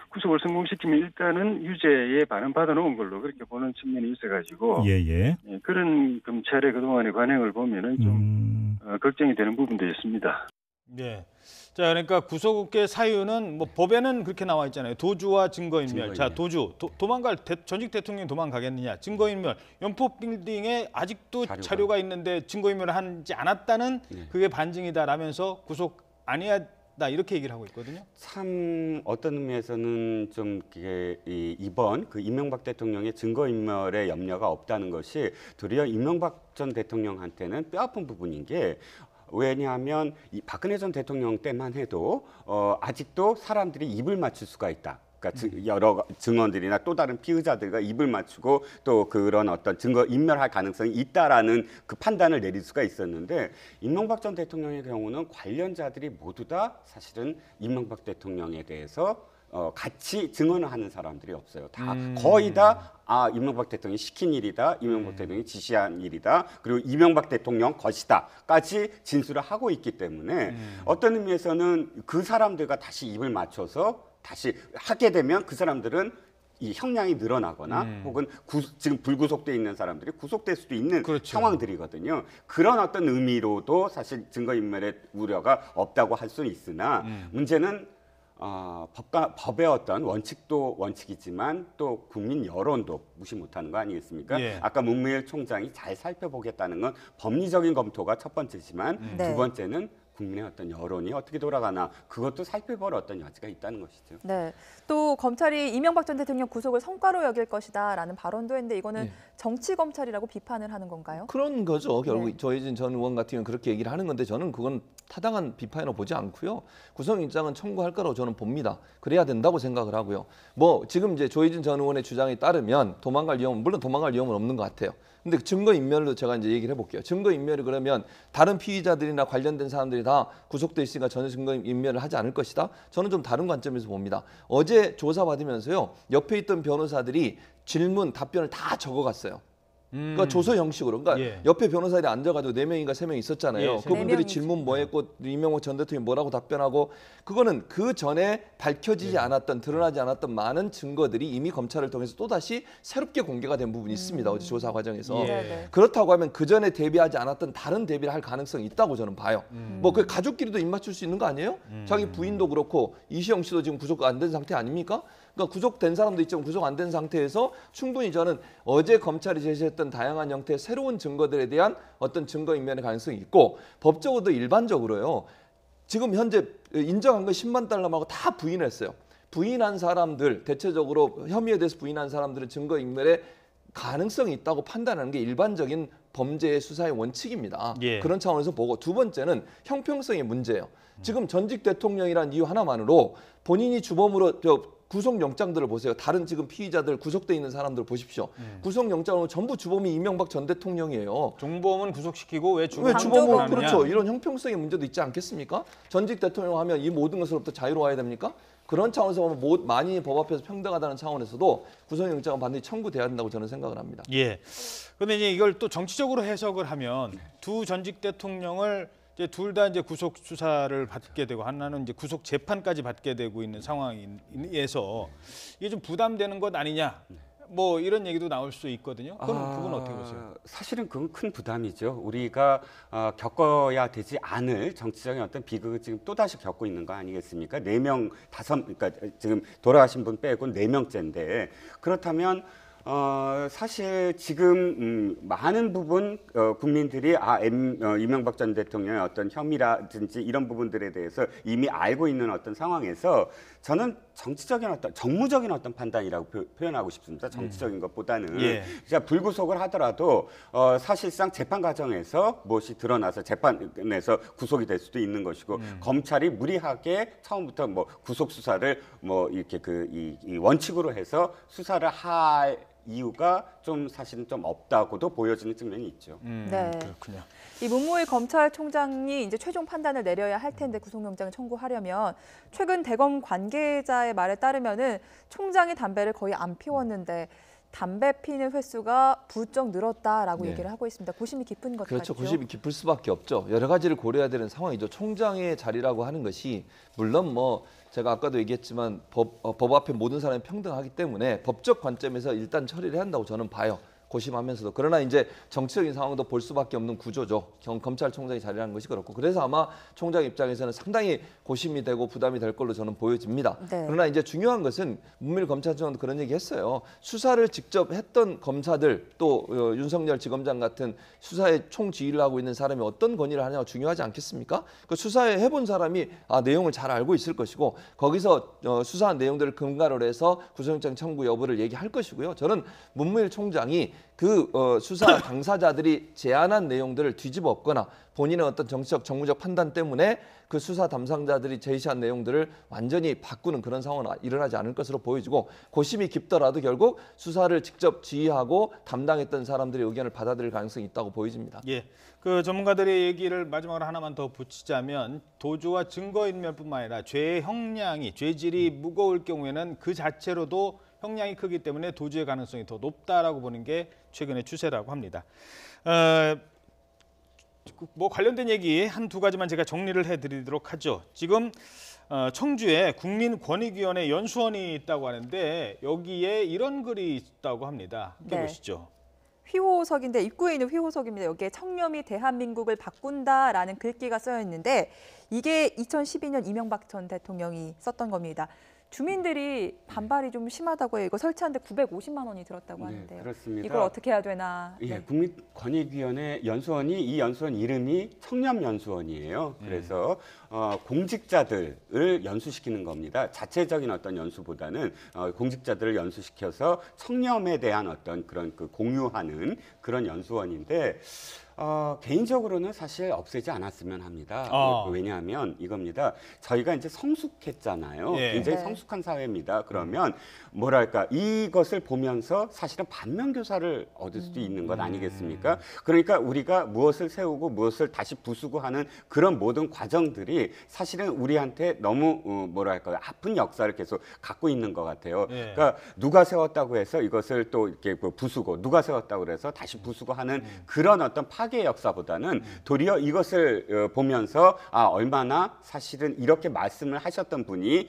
구속을 성공시키면 일단은 유죄에 반환받아 놓은 걸로 그렇게 보는 측면이 있어가지고 그런 검찰의 그동안의 관행을 보면은 좀 걱정이 되는 부분도 있습니다. 네. 자, 그러니까 구속의 사유는 뭐 법에는 그렇게 나와 있잖아요. 도주와 증거인멸. 자, 도주, 도망갈 전직 대통령이 도망가겠느냐? 증거인멸. 영포빌딩에 아직도 자료가 있는데 증거인멸을 하지 않았다는 그게 반증이다라면서 구속 아니야. 이렇게 얘기를 하고 있거든요. 참 어떤 의미에서는 좀 이번 그 이명박 대통령의 증거인멸에 염려가 없다는 것이 도리어 이명박 전 대통령한테는 뼈아픈 부분인 게 왜냐하면 이 박근혜 전 대통령 때만 해도 아직도 사람들이 입을 맞출 수가 있다. 그러니까 여러 증언들이나 또 다른 피의자들과 입을 맞추고 또 그런 어떤 증거 인멸할 가능성이 있다라는 그 판단을 내릴 수가 있었는데 이명박 전 대통령의 경우는 관련자들이 모두 다 사실은 이명박 대통령에 대해서 같이 증언을 하는 사람들이 없어요. 다 거의 다 이명박 대통령이 시킨 일이다, 이명박 대통령이 지시한 일이다, 그리고 이명박 대통령 것이다까지 진술을 하고 있기 때문에 어떤 의미에서는 그 사람들과 다시 입을 맞춰서 다시 하게 되면 그 사람들은 이 형량이 늘어나거나 혹은 지금 불구속돼 있는 사람들이 구속될 수도 있는 상황들이거든요. 그런 어떤 의미로도 사실 증거인멸의 우려가 없다고 할 수는 있으나 문제는 법의 어떤 원칙도 원칙이지만 또 국민 여론도 무시 못하는 거 아니겠습니까? 아까 문무일 총장이 잘 살펴보겠다는 건 법리적인 검토가 첫 번째지만 두 번째는 국민의 어떤 여론이 어떻게 돌아가나 그것도 살펴볼 어떤 여지가 있다는 것이죠. 네. 또 검찰이 이명박 전 대통령 구속을 성과로 여길 것이다라는 발언도 했는데 이거는 정치 검찰이라고 비판을 하는 건가요? 그런 거죠. 결국 조혜진 전 의원 같은 경우는 그렇게 얘기를 하는 건데 저는 그건 타당한 비판이라고 보지 않고요. 구속영장은 청구할 거라고 저는 봅니다. 그래야 된다고 생각을 하고요. 뭐 지금 이제 조혜진 전 의원의 주장에 따르면 도망갈 위험은 물론 도망갈 위험은 없는 것 같아요. 근데 증거인멸로 제가 이제 얘기를 해볼게요. 증거인멸이 그러면 다른 피의자들이나 관련된 사람들이 다 구속돼 있으니까 전혀 증거인멸을 하지 않을 것이다. 저는 좀 다른 관점에서 봅니다. 어제 조사받으면서요. 옆에 있던 변호사들이 질문, 답변을 다 적어갔어요. 그러니까 조서 형식으로. 그러니까 옆에 변호사들이 앉아가지고 4명인가 3명 있었잖아요. 그분들이 질문 뭐 했고 이명박 전 대통령이 뭐라고 답변하고 그거는 그 전에 밝혀지지 않았던 드러나지 않았던 많은 증거들이 이미 검찰을 통해서 또다시 새롭게 공개가 된 부분이 있습니다. 어제 조사 과정에서. 그렇다고 하면 그 전에 대비하지 않았던 다른 대비를 할 가능성이 있다고 저는 봐요. 뭐 그 가족끼리도 입 맞출 수 있는 거 아니에요? 자기 부인도 그렇고 이시영 씨도 지금 구속 안 된 상태 아닙니까? 그러니까 구속된 사람도 있지만 구속 안 된 상태에서 충분히 저는 어제 검찰이 제시했던 다양한 형태의 새로운 증거들에 대한 어떤 증거인멸의 가능성이 있고 법적으로도 일반적으로요. 지금 현재 인정한 건 10만 달러 말고 다 부인했어요. 부인한 사람들, 대체적으로 혐의에 대해서 부인한 사람들은 증거인멸의 가능성이 있다고 판단하는 게 일반적인 범죄의 수사의 원칙입니다. 예. 그런 차원에서 보고 두 번째는 형평성의 문제예요. 지금 전직 대통령이란 이유 하나만으로 본인이 주범으로 구속영장들을 보세요. 다른 지금 피의자들 구속돼 있는 사람들 보십시오. 구속영장은 전부 주범이 이명박 전 대통령이에요. 종범은 구속시키고 왜 왜 주범은 주범은 하느냐. 그렇죠. 이런 형평성의 문제도 있지 않겠습니까? 전직 대통령 하면 이 모든 것으로부터 자유로워야 됩니까? 그런 차원에서 보면 많이 법 앞에서 평등하다는 차원에서도 구속영장은 반드시 청구돼야 한다고 저는 생각을 합니다. 예. 그런데 이제 이걸 또 정치적으로 해석을 하면 두 전직 대통령을 이제 둘 다 이제 구속 수사를 받게 되고 하나는 이제 구속 재판까지 받게 되고 있는 상황에서 이게 좀 부담되는 것 아니냐. 뭐 이런 얘기도 나올 수 있거든요. 그건 어떻게 보세요? 사실은 그건 큰 부담이죠. 우리가 겪어야 되지 않을 정치적인 어떤 비극을 지금 또 다시 겪고 있는 거 아니겠습니까? 4명, 그러니까 지금 돌아가신 분 빼고 4명째인데 그렇다면. 사실 지금 많은 부분 국민들이 이명박 전 대통령의 어떤 혐의라든지 이런 부분들에 대해서 이미 알고 있는 어떤 상황에서 저는 정치적인 어떤 정무적인 어떤 판단이라고 표현하고 싶습니다. 정치적인 것보다는 예. 그러니까 불구속을 하더라도 사실상 재판 과정에서 무엇이 드러나서 재판에서 구속이 될 수도 있는 것이고 검찰이 무리하게 처음부터 뭐 구속 수사를 뭐 이렇게 이 원칙으로 해서 수사를 할 이유가 좀 사실은 좀 없다고도 보여지는 측면이 있죠. 네. 그렇군요. 이 문무일 검찰총장이 이제 최종 판단을 내려야 할 텐데 구속영장을 청구하려면 최근 대검 관계자의 말에 따르면은 총장이 담배를 거의 안 피웠는데 담배 피는 횟수가 부쩍 늘었다라고 네. 얘기를 하고 있습니다. 고심이 깊은 것 그렇죠. 같죠. 고심이 깊을 수밖에 없죠. 여러 가지를 고려해야 되는 상황이죠. 총장의 자리라고 하는 것이 물론 뭐 제가 아까도 얘기했지만 법 앞에 모든 사람이 평등하기 때문에 법적 관점에서 일단 처리를 해야 한다고 저는 봐요. 고심하면서도. 그러나 이제 정치적인 상황도 볼 수밖에 없는 구조죠. 검찰총장의 자리라는 것이 그렇고. 그래서 아마 총장 입장에서는 상당히 고심이 되고 부담이 될 걸로 저는 보여집니다. 네. 그러나 이제 중요한 것은 문무일 검찰총장도 그런 얘기 했어요. 수사를 직접 했던 검사들 또 윤석열 지검장 같은 수사에 총지휘를 하고 있는 사람이 어떤 건의를 하냐가 중요하지 않겠습니까? 그 수사에 해본 사람이 내용을 잘 알고 있을 것이고 거기서 수사한 내용들을 근거로 해서 구속영장 청구 여부를 얘기할 것이고요. 저는 문무일 총장이 그 수사 당사자들이 제안한 내용들을 뒤집어 엎거나 본인의 어떤 정치적 정무적 판단 때문에 그 수사 담당자들이 제시한 내용들을 완전히 바꾸는 그런 상황은 일어나지 않을 것으로 보여지고 고심이 깊더라도 결국 수사를 직접 지휘하고 담당했던 사람들의 의견을 받아들일 가능성이 있다고 보여집니다. 예. 그 전문가들의 얘기를 마지막으로 하나만 더 붙이자면 도주와 증거인멸뿐만 아니라 죄의 형량이 죄질이 무거울 경우에는 그 자체로도 형량이 크기 때문에 도주의 가능성이 더 높다라고 보는 게 최근의 추세라고 합니다. 뭐 관련된 얘기 한두 가지만 제가 정리를 해드리도록 하죠. 지금 청주에 국민권익위원회 연수원이 있다고 하는데 여기에 이런 글이 있다고 합니다. 함께 네. 보시죠. 휘호석인데 입구에 있는 휘호석입니다. 여기에 청렴이 대한민국을 바꾼다라는 글귀가 쓰여 있는데 이게 2012년 이명박 전 대통령이 썼던 겁니다. 주민들이 반발이 좀 심하다고 해요. 이거 설치하는데 950만 원이 들었다고 하는데요. 네, 그렇습니다. 이걸 어떻게 해야 되나. 예, 네. 국민권익위원회 연수원이 이 연수원 이름이 청렴연수원이에요. 그래서 공직자들을 연수시키는 겁니다. 자체적인 어떤 연수보다는 공직자들을 연수시켜서 청렴에 대한 어떤 그런 공유하는 그런 연수원인데 개인적으로는 사실 없애지 않았으면 합니다. 왜냐하면 이겁니다. 저희가 이제 성숙했잖아요. 예. 굉장히 네. 성숙한 사회입니다. 그러면 뭐랄까 이것을 보면서 사실은 반면교사를 얻을 수도 있는 것 아니겠습니까? 그러니까 우리가 무엇을 세우고 무엇을 다시 부수고 하는 그런 모든 과정들이 사실은 우리한테 너무 뭐랄까 아픈 역사를 계속 갖고 있는 것 같아요. 예. 그러니까 누가 세웠다고 해서 이것을 또 이렇게 부수고 누가 세웠다고 해서 다시 부수고 하는 그런 어떤 파괴의 역사보다는 도리어 이것을 보면서 얼마나 사실은 이렇게 말씀을 하셨던 분이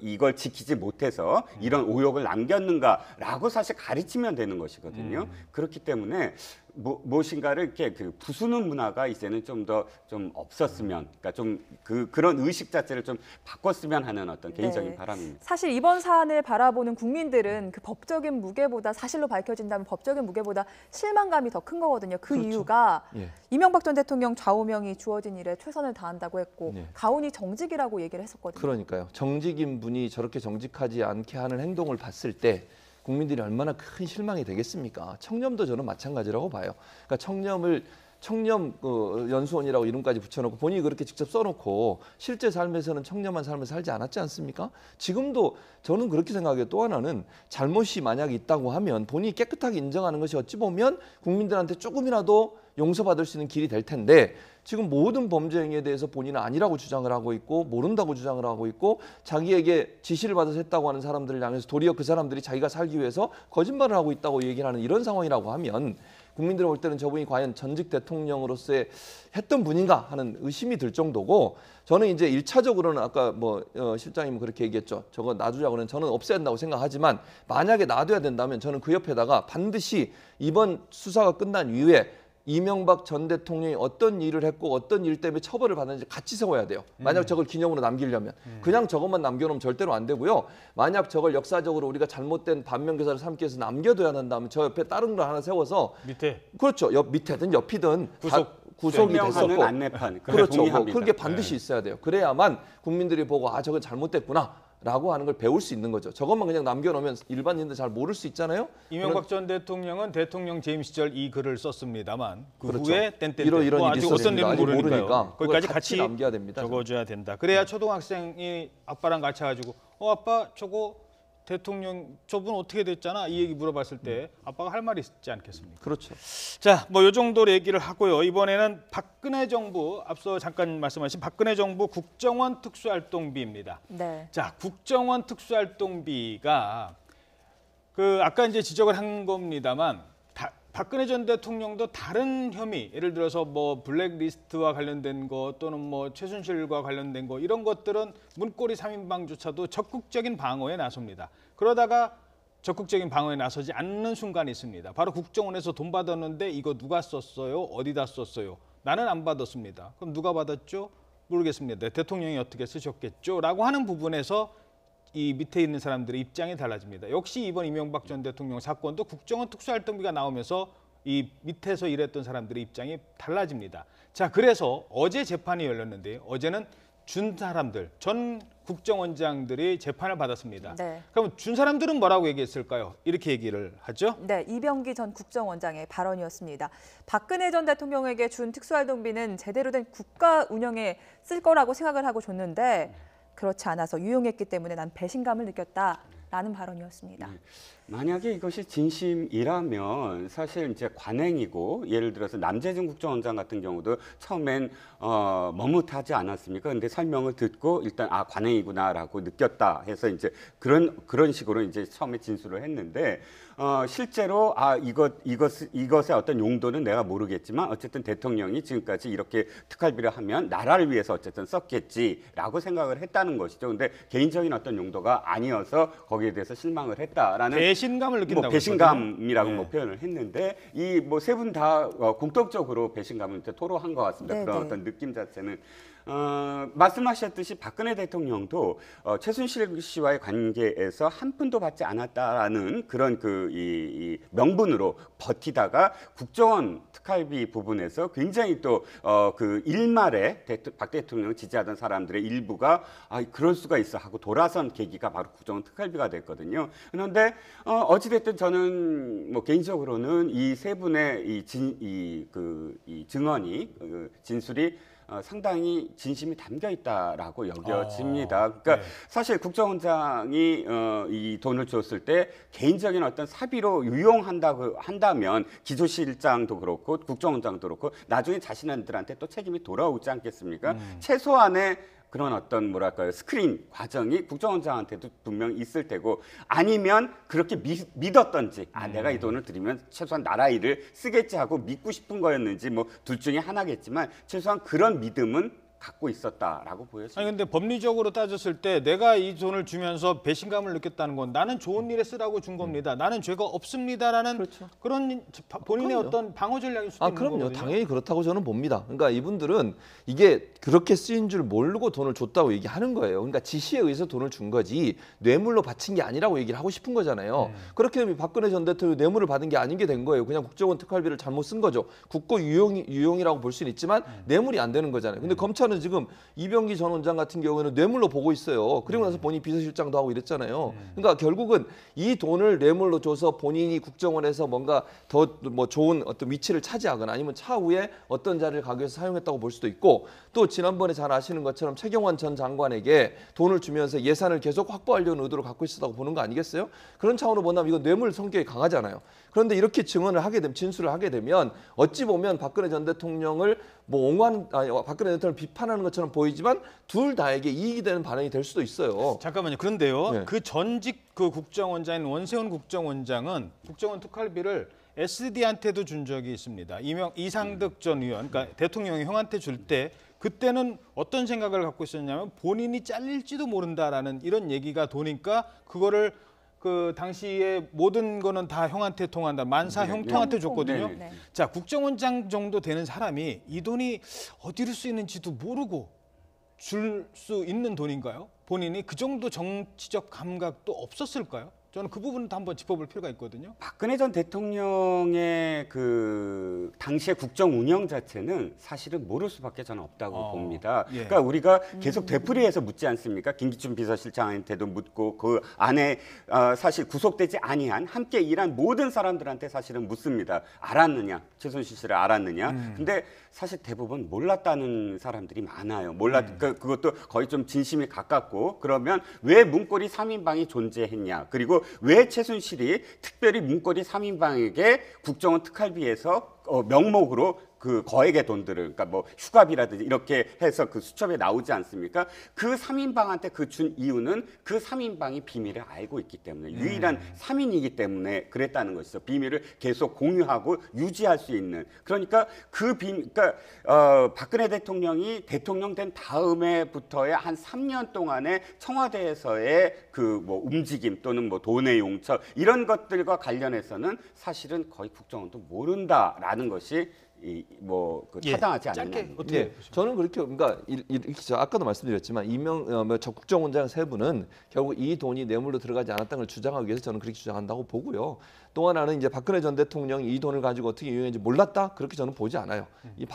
이걸 지키지 못해서 이런 오욕을 남겼는가라고 사실 가르치면 되는 것이거든요. 그렇기 때문에 무엇인가를 이렇게 부수는 문화가 이제는 좀 더 좀 없었으면, 그러니까 좀 그런 의식 자체를 좀 바꿨으면 하는 어떤 개인적인 네. 바람입니다. 사실 이번 사안을 바라보는 국민들은 그 법적인 무게보다 사실로 밝혀진다면 법적인 무게보다 실망감이 더 큰 거거든요. 그 그렇죠. 이유가 예. 이명박 전 대통령 좌우명이 주어진 일에 최선을 다한다고 했고 네. 가훈이 정직이라고 얘기를 했었거든요. 그러니까요. 정직인 분이 저렇게 정직하지 않게 하는 행동을 봤을 때 국민들이 얼마나 큰 실망이 되겠습니까? 청렴도 저는 마찬가지라고 봐요. 그러니까 청렴 연수원이라고 이름까지 붙여놓고 본인이 그렇게 직접 써놓고 실제 삶에서는 청렴한 삶을 살지 않았지 않습니까? 지금도 저는 그렇게 생각해요. 또 하나는 잘못이 만약에 있다고 하면 본인이 깨끗하게 인정하는 것이 어찌 보면 국민들한테 조금이라도 용서받을 수 있는 길이 될 텐데 지금 모든 범죄 행위에 대해서 본인은 아니라고 주장을 하고 있고 모른다고 주장을 하고 있고 자기에게 지시를 받아서 했다고 하는 사람들을 향해서 도리어 그 사람들이 자기가 살기 위해서 거짓말을 하고 있다고 얘기를 하는 이런 상황이라고 하면 국민들이 볼 때는 저분이 과연 전직 대통령으로서의 했던 분인가 하는 의심이 들 정도고 저는 이제 1차적으로는 아까 실장님 그렇게 얘기했죠. 저거 놔두자고는 저는 없애야 된다고 생각하지만 만약에 놔둬야 된다면 저는 그 옆에다가 반드시 이번 수사가 끝난 이후에 이명박 전 대통령이 어떤 일을 했고 어떤 일 때문에 처벌을 받는지 같이 세워야 돼요. 만약 저걸 기념으로 남기려면. 그냥 저것만 남겨놓으면 절대로 안 되고요. 만약 저걸 역사적으로 우리가 잘못된 반면교사를 삼기 위해서 남겨둬야 한다면 저 옆에 다른 걸 하나 세워서 밑에 그렇죠. 밑에든 옆이든 구속이 설명하는 됐었고 안내판. 그렇죠. 동의합니다. 그게 반드시 있어야 돼요. 그래야만 국민들이 보고 아 저건 잘못됐구나. 라고 하는 걸 배울 수 있는 거죠. 저것만 그냥 남겨놓으면 일반인들 잘 모를 수 있잖아요. 이명박 전 대통령은 대통령 재임 시절 이 글을 썼습니다만 그 그렇죠. 후에 땡땡땡 이런 일이 아직 어떤 있었습니다. 일은 아직 모르니까 거기까지 그걸 같이 남겨야 됩니다. 적어줘야 된다. 그래야 초등학생이 아빠랑 같이 가지고 아빠 저거 대통령 저분 어떻게 됐잖아 이 얘기 물어봤을 때 아빠가 할 말이 있지 않겠습니까? 그렇죠. 자, 요 정도로 얘기를 하고요. 이번에는 박근혜 정부 앞서 잠깐 말씀하신 박근혜 정부 국정원 특수활동비입니다. 네. 자, 국정원 특수활동비가 아까 이제 지적을 한 겁니다만 박근혜 전 대통령도 다른 혐의, 예를 들어서 블랙리스트와 관련된 거 또는 최순실과 관련된 거 이런 것들은 문고리 3인방조차도 적극적인 방어에 나섭니다. 그러다가 적극적인 방어에 나서지 않는 순간이 있습니다. 바로 국정원에서 돈 받았는데 이거 누가 썼어요? 어디다 썼어요? 나는 안 받았습니다. 그럼 누가 받았죠? 모르겠습니다. 대통령이 어떻게 쓰셨겠죠? 라고 하는 부분에서 이 밑에 있는 사람들의 입장이 달라집니다. 역시 이번 이명박 전 대통령 사건도 국정원 특수활동비가 나오면서 이 밑에서 일했던 사람들의 입장이 달라집니다. 자, 그래서 어제 재판이 열렸는데요. 어제는 준 사람들, 전 국정원장들이 재판을 받았습니다. 네. 그럼 준 사람들은 뭐라고 얘기했을까요? 이렇게 얘기를 하죠. 네, 이병기 전 국정원장의 발언이었습니다. 박근혜 전 대통령에게 준 특수활동비는 제대로 된 국가 운영에 쓸 거라고 생각을 하고 줬는데 그렇지 않아서 유용했기 때문에 난 배신감을 느꼈다라는 발언이었습니다. 만약에 이것이 진심이라면 사실 이제 관행이고 예를 들어서 남재준 국정원장 같은 경우도 처음엔 머뭇하지 않았습니까? 근데 설명을 듣고 일단 관행이구나라고 느꼈다 해서 이제 그런 식으로 이제 처음에 진술을 했는데 실제로 이것의 어떤 용도는 내가 모르겠지만 어쨌든 대통령이 지금까지 이렇게 특활비를 하면 나라를 위해서 어쨌든 썼겠지라고 생각을 했다는 것이죠. 근데 개인적인 어떤 용도가 아니어서 거기에 대해서 실망을 했다라는 배신감을 느낀다고 배신감이라고 네. 표현을 했는데 이 세 분 다 공통적으로 배신감을 이제 토로한 것 같습니다. 네, 그런 네. 어떤 느낌 자체는 말씀하셨듯이 박근혜 대통령도 최순실 씨와의 관계에서 한 푼도 받지 않았다라는 그런 이 명분으로 버티다가 국정원 특활비 부분에서 굉장히 또 그 일말에 박 대통령을 지지하던 사람들의 일부가 그럴 수가 있어 하고 돌아선 계기가 바로 국정원 특활비가 됐거든요. 그런데 어찌됐든 저는 개인적으로는 이 세 분의 이 증언이 진술이 상당히 진심이 담겨 있다라고 여겨집니다. 그러니까 네. 사실 국정원장이 이 돈을 줬을 때 개인적인 어떤 사비로 유용한다고 한다면 기조실장도 그렇고 국정원장도 그렇고 나중에 자신들한테 또 책임이 돌아오지 않겠습니까? 최소한의 그런 어떤 스크린 과정이 국정원장한테도 분명히 있을 테고 아니면 그렇게 믿었던지 내가 이 돈을 들이면 최소한 나라 일을 쓰겠지 하고 믿고 싶은 거였는지 둘 중에 하나겠지만 최소한 그런 믿음은 갖고 있었다라고 보였습니다. 아니 근데 법리적으로 따졌을 때 내가 이 돈을 주면서 배신감을 느꼈다는 건 나는 좋은 일에 쓰라고 준 겁니다. 나는 죄가 없습니다라는 그렇죠. 그런 본인의 그럼요. 어떤 방어 전략일 수도 있는 그럼요. 거거든요. 당연히 그렇다고 저는 봅니다. 그러니까 이분들은 이게 그렇게 쓰인 줄 모르고 돈을 줬다고 얘기하는 거예요. 그러니까 지시에 의해서 돈을 준 거지 뇌물로 바친 게 아니라고 얘기를 하고 싶은 거잖아요. 그렇게 되면 박근혜 전 대통령이 뇌물을 받은 게 아닌 게 된 거예요. 그냥 국정원 특활비를 잘못 쓴 거죠. 국고 유용이라고 볼 수는 있지만 뇌물이 안 되는 거잖아요. 근데 검찰은 국가는 지금 이병기 전 원장 같은 경우에는 뇌물로 보고 있어요. 그리고 나서 본인이 비서실장도 하고 이랬잖아요. 그러니까 결국은 이 돈을 뇌물로 줘서 본인이 국정원에서 뭔가 더 뭐 좋은 어떤 위치를 차지하거나 아니면 차후에 어떤 자리를 가기 위해서 사용했다고 볼 수도 있고, 또 지난번에 잘 아시는 것처럼 최경환 전 장관에게 돈을 주면서 예산을 계속 확보하려는 의도를 갖고 있었다고 보는 거 아니겠어요? 그런 차원으로 본다면 이거 뇌물 성격이 강하잖아요. 그런데 이렇게 증언을 하게 되면, 진술을 하게 되면 어찌 보면 박근혜 전 대통령을 박근혜 대통령을 비판하는 것처럼 보이지만 둘 다에게 이익이 되는 반응이 될 수도 있어요. 잠깐만요. 그런데요. 네. 그 전직 그 국정원장인 원세훈 국정원장은 국정원 특활비를 SD한테도 준 적이 있습니다. 이상득 전 의원, 그러니까 대통령이 형한테 줄 때 그때는 어떤 생각을 갖고 있었냐면 본인이 잘릴지도 모른다라는 이런 얘기가 도니까 그거를 그 당시에 모든 거는 다 형한테 통한다. 만사 형통한테 줬거든요. 네. 자, 국정원장 정도 되는 사람이 이 돈이 어디로 쓰이는지도 모르고 줄 수 있는 돈인가요? 본인이 그 정도 정치적 감각도 없었을까요? 저는 그 부분도 한번 짚어볼 필요가 있거든요. 박근혜 전 대통령의 그 당시의 국정 운영 자체는 사실은 모를 수밖에 저는 없다고 봅니다. 예. 그러니까 우리가 계속 되풀이해서 묻지 않습니까? 김기춘 비서실장한테도 묻고 그 안에 사실 구속되지 아니한 함께 일한 모든 사람들한테 사실은 묻습니다. 알았느냐? 최순실 씨를 알았느냐? 근데 사실 대부분 몰랐다는 사람들이 많아요. 그것도 거의 좀 진심이 가깝고, 그러면 왜 문고리 3인방이 존재했냐? 그리고 왜 최순실이 특별히 문고리 3인방에게 국정원 특활비에서 명목으로 그 거액의 돈들을, 그러니까 뭐 휴가비라든지 이렇게 해서 그 수첩에 나오지 않습니까? 그 3인방한테 그 준 이유는 그 3인방이 비밀을 알고 있기 때문에, 유일한 3인이기 때문에 그랬다는 것이죠. 비밀을 계속 공유하고 유지할 수 있는. 그러니까 그러니까 박근혜 대통령이 대통령 된 다음에부터의 한 3년 동안의 청와대에서의 그 뭐 움직임 또는 뭐 돈의 용처 이런 것들과 관련해서는 사실은 거의 국정원도 모른다라는 것이 타당하지 않느냐. 짧게 어떻게 보십니까? 저는 그렇게, 그러니까 이렇게 아까도 말씀드렸지만 국정원장 세 분은 결국 이 돈이 뇌물로 들어가지 않았다는 걸 주장하기 위해서 저는 그렇게 주장한다고 보고요. 또 하나는 이제 박근혜 전 대통령이 이 돈을 가지고 어떻게 이용했는지 몰랐다, 그렇게 저는 보지 않아요. 이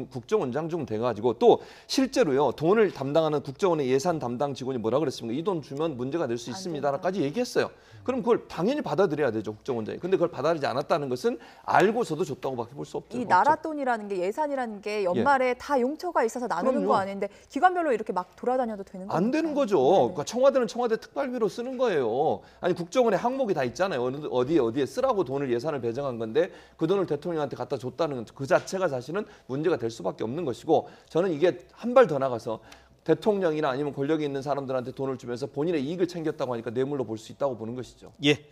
국정원장 좀 돼가지고, 또 실제로요 돈을 담당하는 국정원의 예산 담당 직원이 뭐라 그랬습니까? 이 돈 주면 문제가 될 수 있습니다라까지 얘기했어요. 그럼 그걸 당연히 받아들여야 되죠, 국정원장이. 근데 그걸 받아들이지 않았다는 것은 알고서도 줬다고밖에 볼 수 없죠. 이 나라 돈이라는 게, 예산이라는 게 연말에 다 용처가 있어서 나누는 그럼요. 거 아닌데 기관별로 이렇게 막 돌아다녀도 되는 거예요? 안 되는 거죠. 그러니까 청와대는 청와대 특활비로 쓰는 거예요. 아니 국정원에 항목이 다 있잖아요. 어디에 쓰라고 돈을, 예산을 배정한 건데 그 돈을 대통령한테 갖다 줬다는 그 자체가 사실은 문제가 될 수밖에 없는 것이고, 저는 이게 한 발 더 나가서 대통령이나 아니면 권력이 있는 사람들한테 돈을 주면서 본인의 이익을 챙겼다고 하니까 뇌물로 볼 수 있다고 보는 것이죠. 예.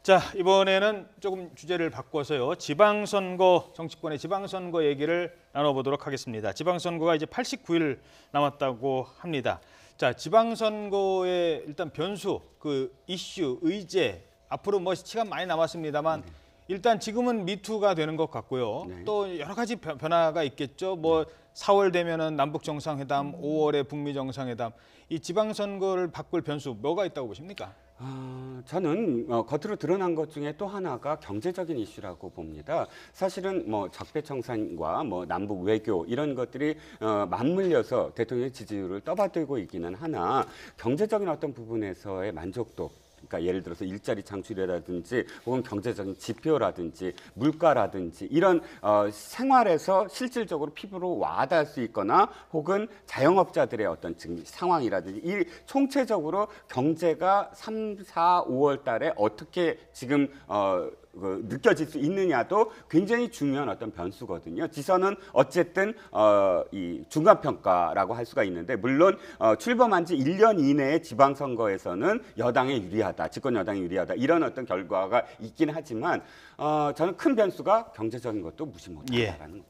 자, 이번에는 조금 주제를 바꿔서요. 지방선거, 정치권의 지방선거 얘기를 나눠보도록 하겠습니다. 지방선거가 이제 89일 남았다고 합니다. 자, 지방선거의 일단 변수, 그 이슈, 의제, 앞으로 뭐 시간 많이 남았습니다만 일단 지금은 미투가 되는 것 같고요. 네. 또 여러 가지 변화가 있겠죠. 뭐 4월 되면은 남북 정상회담, 5월에 북미 정상회담. 이 지방선거를 바꿀 변수 뭐가 있다고 보십니까? 저는 겉으로 드러난 것 중에 또 하나가 경제적인 이슈라고 봅니다. 사실은 뭐 적폐청산과 뭐 남북 외교 이런 것들이 맞물려서 대통령의 지지율을 떠받들고 있기는 하나, 경제적인 어떤 부분에서의 만족도, 그러니까 예를 들어서 일자리 창출이라든지 혹은 경제적인 지표라든지 물가라든지 이런 생활에서 실질적으로 피부로 와닿을 수 있거나 혹은 자영업자들의 어떤 상황이라든지 이 총체적으로 경제가 3, 4, 5월 달에 어떻게 지금 느껴질 수 있느냐도 굉장히 중요한 어떤 변수거든요. 지선은 어쨌든 이 중간평가라고 할 수가 있는데, 물론 출범한 지 1년 이내에 지방선거에서는 여당에 유리하다, 집권 여당에 유리하다 이런 어떤 결과가 있긴 하지만 저는 큰 변수가 경제적인 것도 무시 못한다라는 거.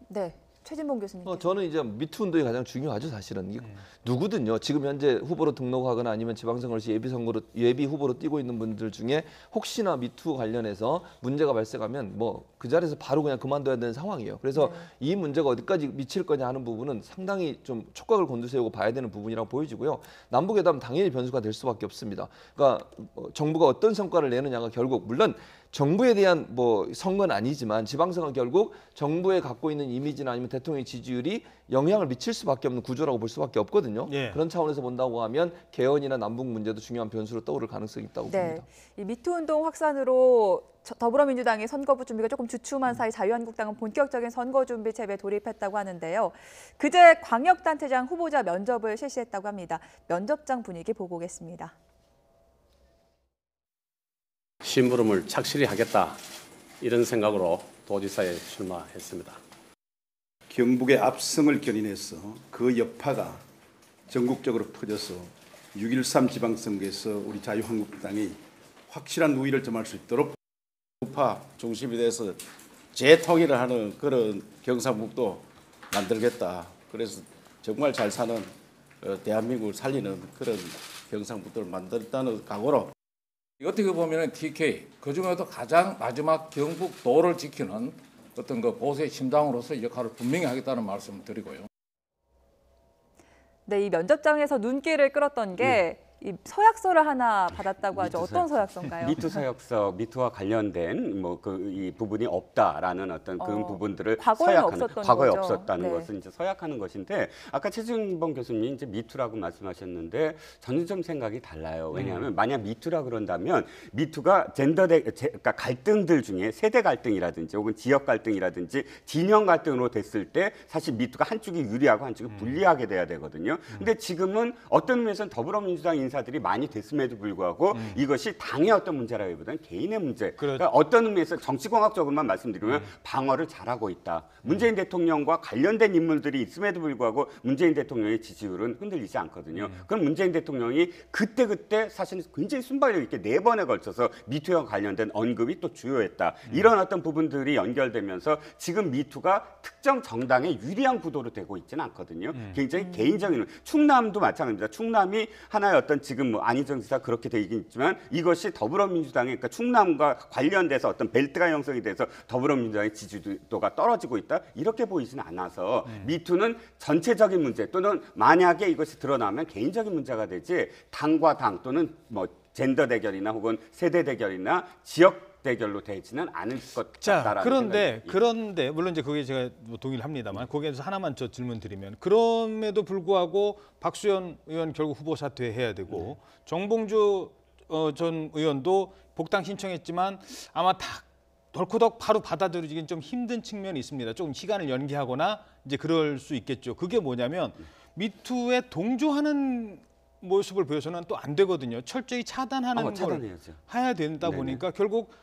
네. 최진봉 교수님. 저는 이제 미투 운동이 가장 중요하죠, 사실은. 누구든요, 지금 현재 후보로 등록하거나 아니면 지방선거를 예비 후보로 뛰고 있는 분들 중에 혹시나 미투 관련해서 문제가 발생하면 뭐 그 자리에서 바로 그냥 그만둬야 되는 상황이에요. 그래서 이 문제가 어디까지 미칠 거냐 하는 부분은 상당히 좀 촉각을 곤두세우고 봐야 되는 부분이라고 보여지고요. 남북회담 당연히 변수가 될 수밖에 없습니다. 그러니까 정부가 어떤 성과를 내느냐가 결국, 물론 정부에 대한 뭐 선거는 아니지만 지방선거 결국 정부에 갖고 있는 이미지나 아니면 대통령의 지지율이 영향을 미칠 수밖에 없는 구조라고 볼 수밖에 없거든요. 예. 그런 차원에서 본다고 하면 개헌이나 남북 문제도 중요한 변수로 떠오를 가능성이 있다고 봅니다. 이 미투 운동 확산으로 더불어민주당이 선거부 준비가 조금 주춤한 사이 자유한국당은 본격적인 선거 준비 체제에 돌입했다고 하는데요. 그제 광역단체장 후보자 면접을 실시했다고 합니다. 면접장 분위기 보고 오겠습니다. 심부름을 착실히 하겠다 이런 생각으로 도지사에 출마했습니다. 경북의 압승을 견인해서 그 여파가 전국적으로 퍼져서 6.13 지방선거에서 우리 자유한국당이 확실한 우위를 점할 수 있도록 우파 중심이 돼서 재통일을 하는 그런 경상북도 만들겠다. 그래서 정말 잘 사는 대한민국을 살리는 그런 경상북도를 만들었다는 각오로 어떻게 보면 TK 그중에도 가장 마지막 경북도를 지키는 어떤 그 보수의 심장으로서 역할을 분명히 하겠다는 말씀을 드리고요. 네, 이 면접장에서 눈길을 끌었던 게 이 서약서를 하나 받았다고 하죠. 어떤 서약서인가요? 미투 서약서, 미투와 관련된 뭐 이 부분이 없다라는 어떤 그런 부분들을 과거에는 서약하는, 없었던 과거에 거죠. 없었다는 네. 것을 이제 서약하는 것인데 아까 최준봉 교수님이 이제 미투라고 말씀하셨는데 저는 좀 생각이 달라요. 왜냐하면 만약 미투라 그런다면 미투가 그러니까 갈등들 중에 세대 갈등이라든지 혹은 지역 갈등이라든지 진영 갈등으로 됐을 때 사실 미투가 한쪽이 유리하고 한쪽이 불리하게 돼야 되거든요. 근데 지금은 어떤 의미에서는 더불어민주당 인사들이 많이 됐음에도 불구하고 이것이 당의 어떤 문제라기보다는 개인의 문제. 그러니까 어떤 의미에서 정치공학적으로만 말씀드리면 방어를 잘하고 있다. 문재인 대통령과 관련된 인물들이 있음에도 불구하고 문재인 대통령의 지지율은 흔들리지 않거든요. 그럼 문재인 대통령이 그때 사실 굉장히 순발력 있게 4번에 걸쳐서 미투와 관련된 언급이 또 주요했다. 이런 어떤 부분들이 연결되면서 지금 미투가 특정 정당에 유리한 구도로 되고 있지는 않거든요. 굉장히 개인적인 충남도 마찬가지입니다. 충남이 하나의 어떤 지금 뭐 안희정 지사 그렇게 되긴 있지만 이것이 더불어민주당의 그러니까 충남과 관련돼서 어떤 벨트가 형성이 돼서 더불어민주당의 지지도가 떨어지고 있다 이렇게 보이지는 않아서 미투는 전체적인 문제 또는 만약에 이것이 드러나면 개인적인 문제가 되지 당과 당 또는 뭐 젠더 대결이나 혹은 세대 대결이나 지역 대결로 되지는 않을 것 같다라는 그런데 물론 이제 거기에 제가 동의를 합니다만 거기에서 하나만 저 질문 드리면 그럼에도 불구하고 박수현 의원 결국 후보 사퇴해야 되고 정봉주 전 의원도 복당 신청했지만 아마 다 덜커덕 바로 받아들이기는 좀 힘든 측면이 있습니다. 조금 시간을 연기하거나 이제 그럴 수 있겠죠. 그게 뭐냐면 미투에 동조하는 모습을 보여서는 또 안 되거든요. 철저히 차단하는 걸 해야 된다 보니까 결국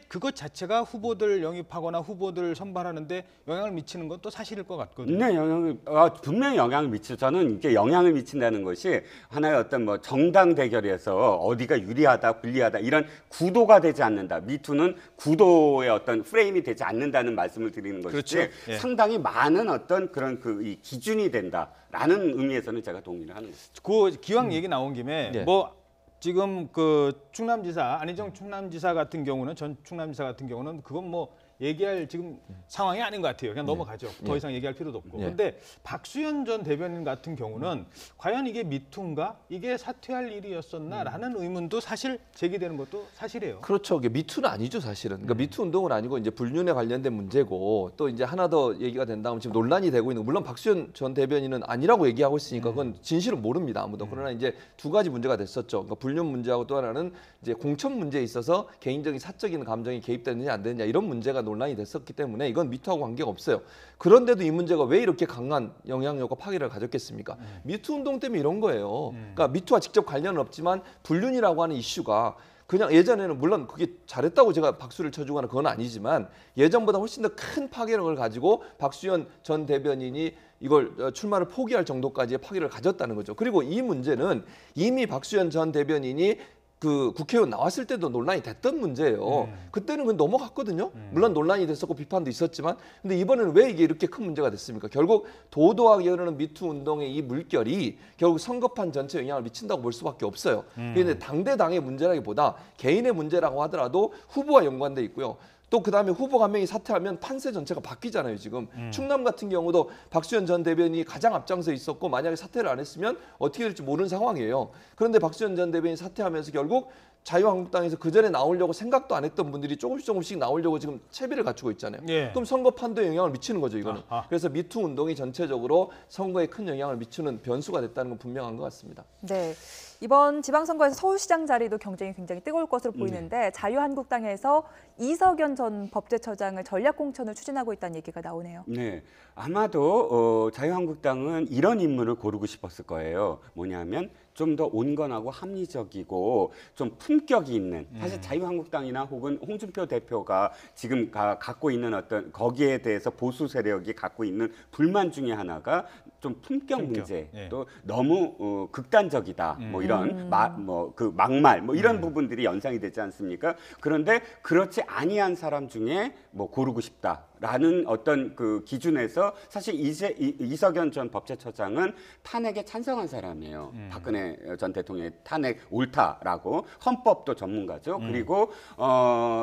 그것 자체가 후보들 영입하거나 후보들 선발하는데 영향을 미치는 건 또 사실일 것 같거든요. 네, 분명히 영향을 미치죠. 저는 이게 영향을 미친다는 것이 하나의 어떤 뭐 정당 대결에서 어디가 유리하다, 불리하다 이런 구도가 되지 않는다. 미투는 구도의 어떤 프레임이 되지 않는다는 말씀을 드리는 것이지 그렇죠. 예. 상당히 많은 어떤 그런 이 기준이 된다라는 의미에서는 제가 동의를 하는 것이죠. 그 기왕 얘기 나온 김에 뭐. 지금 그 충남지사 안희정 충남지사 같은 경우는 전 충남지사 같은 경우는 그건 뭐 얘기할 지금 상황이 아닌 것 같아요. 그냥 넘어가죠. 더 이상 얘기할 필요도 없고. 그런데 박수현 전 대변인 같은 경우는 과연 이게 미투인가? 이게 사퇴할 일이었었나라는 의문도 사실 제기되는 것도 사실이에요. 그렇죠. 이게 미투는 아니죠, 사실은. 그러니까 미투 운동은 아니고 이제 불륜에 관련된 문제고 또 이제 하나 더 얘기가 된다면 지금 논란이 되고 있는 거. 물론 박수현 전 대변인은 아니라고 얘기하고 있으니까 그건 진실은 모릅니다, 아무도. 그러나 이제 두 가지 문제가 됐었죠. 그러니까 불륜 문제하고 또 하나는 이제 공천 문제에 있어서 개인적인 사적인 감정이 개입되느냐 안 되느냐 이런 문제가 논란이 됐었기 때문에 이건 미투하고 관계가 없어요. 그런데도 이 문제가 왜 이렇게 강한 영향력과 파괴를 가졌겠습니까? 미투 운동 때문에 이런 거예요. 그러니까 미투와 직접 관련은 없지만 불륜이라고 하는 이슈가 그냥 예전에는 물론 그게 잘했다고 제가 박수를 쳐주거나 그건 아니지만 예전보다 훨씬 더 큰 파괴력을 가지고 박수현 전 대변인이 이걸 출마를 포기할 정도까지의 파괴를 가졌다는 거죠. 그리고 이 문제는 이미 박수현 전 대변인이 그 국회의원 나왔을 때도 논란이 됐던 문제예요. 그때는 그건 넘어갔거든요. 물론 논란이 됐었고 비판도 있었지만 근데 이번에는 왜 이게 이렇게 큰 문제가 됐습니까? 결국 도도하게 이르는 미투 운동의 이 물결이 결국 선거판 전체에 영향을 미친다고 볼 수밖에 없어요. 그런데 당대당의 문제라기보다 개인의 문제라고 하더라도 후보와 연관돼 있고요. 또 그다음에 후보가 한 명이 사퇴하면 판세 전체가 바뀌잖아요. 지금 충남 같은 경우도 박수현 전 대변인이 가장 앞장서 있었고 만약에 사퇴를 안 했으면 어떻게 될지 모르는 상황이에요. 그런데 박수현 전 대변인이 사퇴하면서 결국 자유한국당에서 그 전에 나오려고 생각도 안 했던 분들이 조금씩 나오려고 지금 채비를 갖추고 있잖아요. 예. 그럼 선거 판도에 영향을 미치는 거죠, 이거는. 아하. 그래서 미투 운동이 전체적으로 선거에 큰 영향을 미치는 변수가 됐다는 건 분명한 것 같습니다. 네. 이번 지방선거에서 서울시장 자리도 경쟁이 굉장히 뜨거울 것으로 보이는데 자유한국당에서 이석연 전 법제처장을 전략공천을 추진하고 있다는 얘기가 나오네요. 네, 아마도 자유한국당은 이런 인물을 고르고 싶었을 거예요. 뭐냐면 좀 더 온건하고 합리적이고 좀 품격이 있는, 사실 자유한국당이나 혹은 홍준표 대표가 지금 갖고 있는 어떤 거기에 대해서 보수 세력이 갖고 있는 불만 중에 하나가 좀 품격 문제, 예. 또 너무 극단적이다, 뭐 이런 막말, 뭐 이런 부분들이 연상이 되지 않습니까? 그런데 그렇지 아니한 사람 중에 뭐 고르고 싶다라는 어떤 그 기준에서 사실 이석연 전 법제처장은 탄핵에 찬성한 사람이에요. 박근혜 전 대통령의 탄핵 옳다라고, 헌법도 전문가죠. 그리고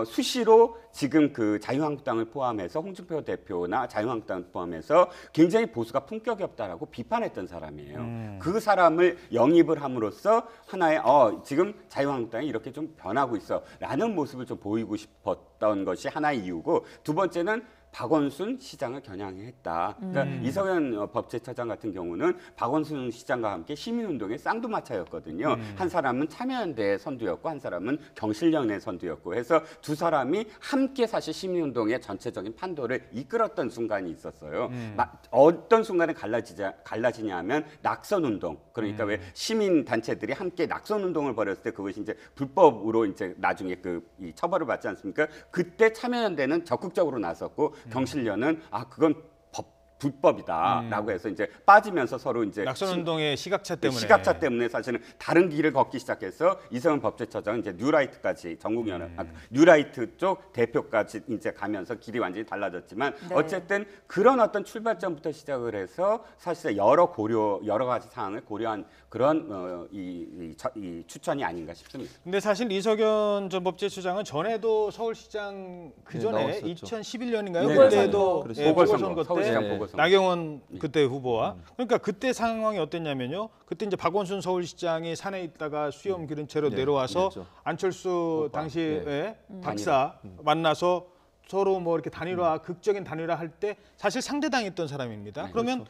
수시로 지금 그 자유한국당을 포함해서 홍준표 대표나 자유한국당을 포함해서 굉장히 보수가 품격이 없다라고 비판했던 사람이에요. 그 사람을 영입을 함으로써 하나의 지금 자유한국당이 이렇게 좀 변하고 있어라는 모습을 좀 보이고 싶었던 것이 하나의 이유고, 두 번째는 박원순 시장을 겨냥했다. 그러니까 이석연 법제처장 같은 경우는 박원순 시장과 함께 시민운동의 쌍두마차였거든요. 한 사람은 참여연대 선두였고 한 사람은 경실련의 선두였고 해서 두 사람이 함께 사실 시민운동의 전체적인 판도를 이끌었던 순간이 있었어요. 어떤 순간에 갈라지냐 하면 낙선운동. 그러니까 왜 시민단체들이 함께 낙선운동을 벌였을 때 그것이 이제 불법으로 이제 나중에 이 처벌을 받지 않습니까? 그때 참여연대는 적극적으로 나섰고 경실련은 그건 불법이다라고 해서 이제 빠지면서 서로 이제 낙선운동의 시각차 때문에 사실은 다른 길을 걷기 시작해서 이석연 법제처장은 이제 뉴라이트까지 전국연합 뉴라이트 쪽 대표까지 이제 가면서 길이 완전히 달라졌지만 네. 어쨌든 그런 어떤 출발점부터 시작을 해서 사실 여러 가지 사항을 고려한 그런 이 추천이 아닌가 싶습니다. 근데 사실 이석연 전 법제처장은 전에도 서울시장 그 전에 나왔었죠. 2011년인가요? 네, 그때도 그렇죠. 보궐선거, 때 서울시장 보궐선거. 나경원 그때 후보와 그러니까 그때 상황이 어땠냐면요. 그때 이제 박원순 서울시장이 산에 있다가 수염 기른 채로 내려와서 그랬죠. 안철수 당시에 박사 만나서 서로 뭐 이렇게 극적인 단일화 할 때 사실 상대당했던 사람입니다. 그러면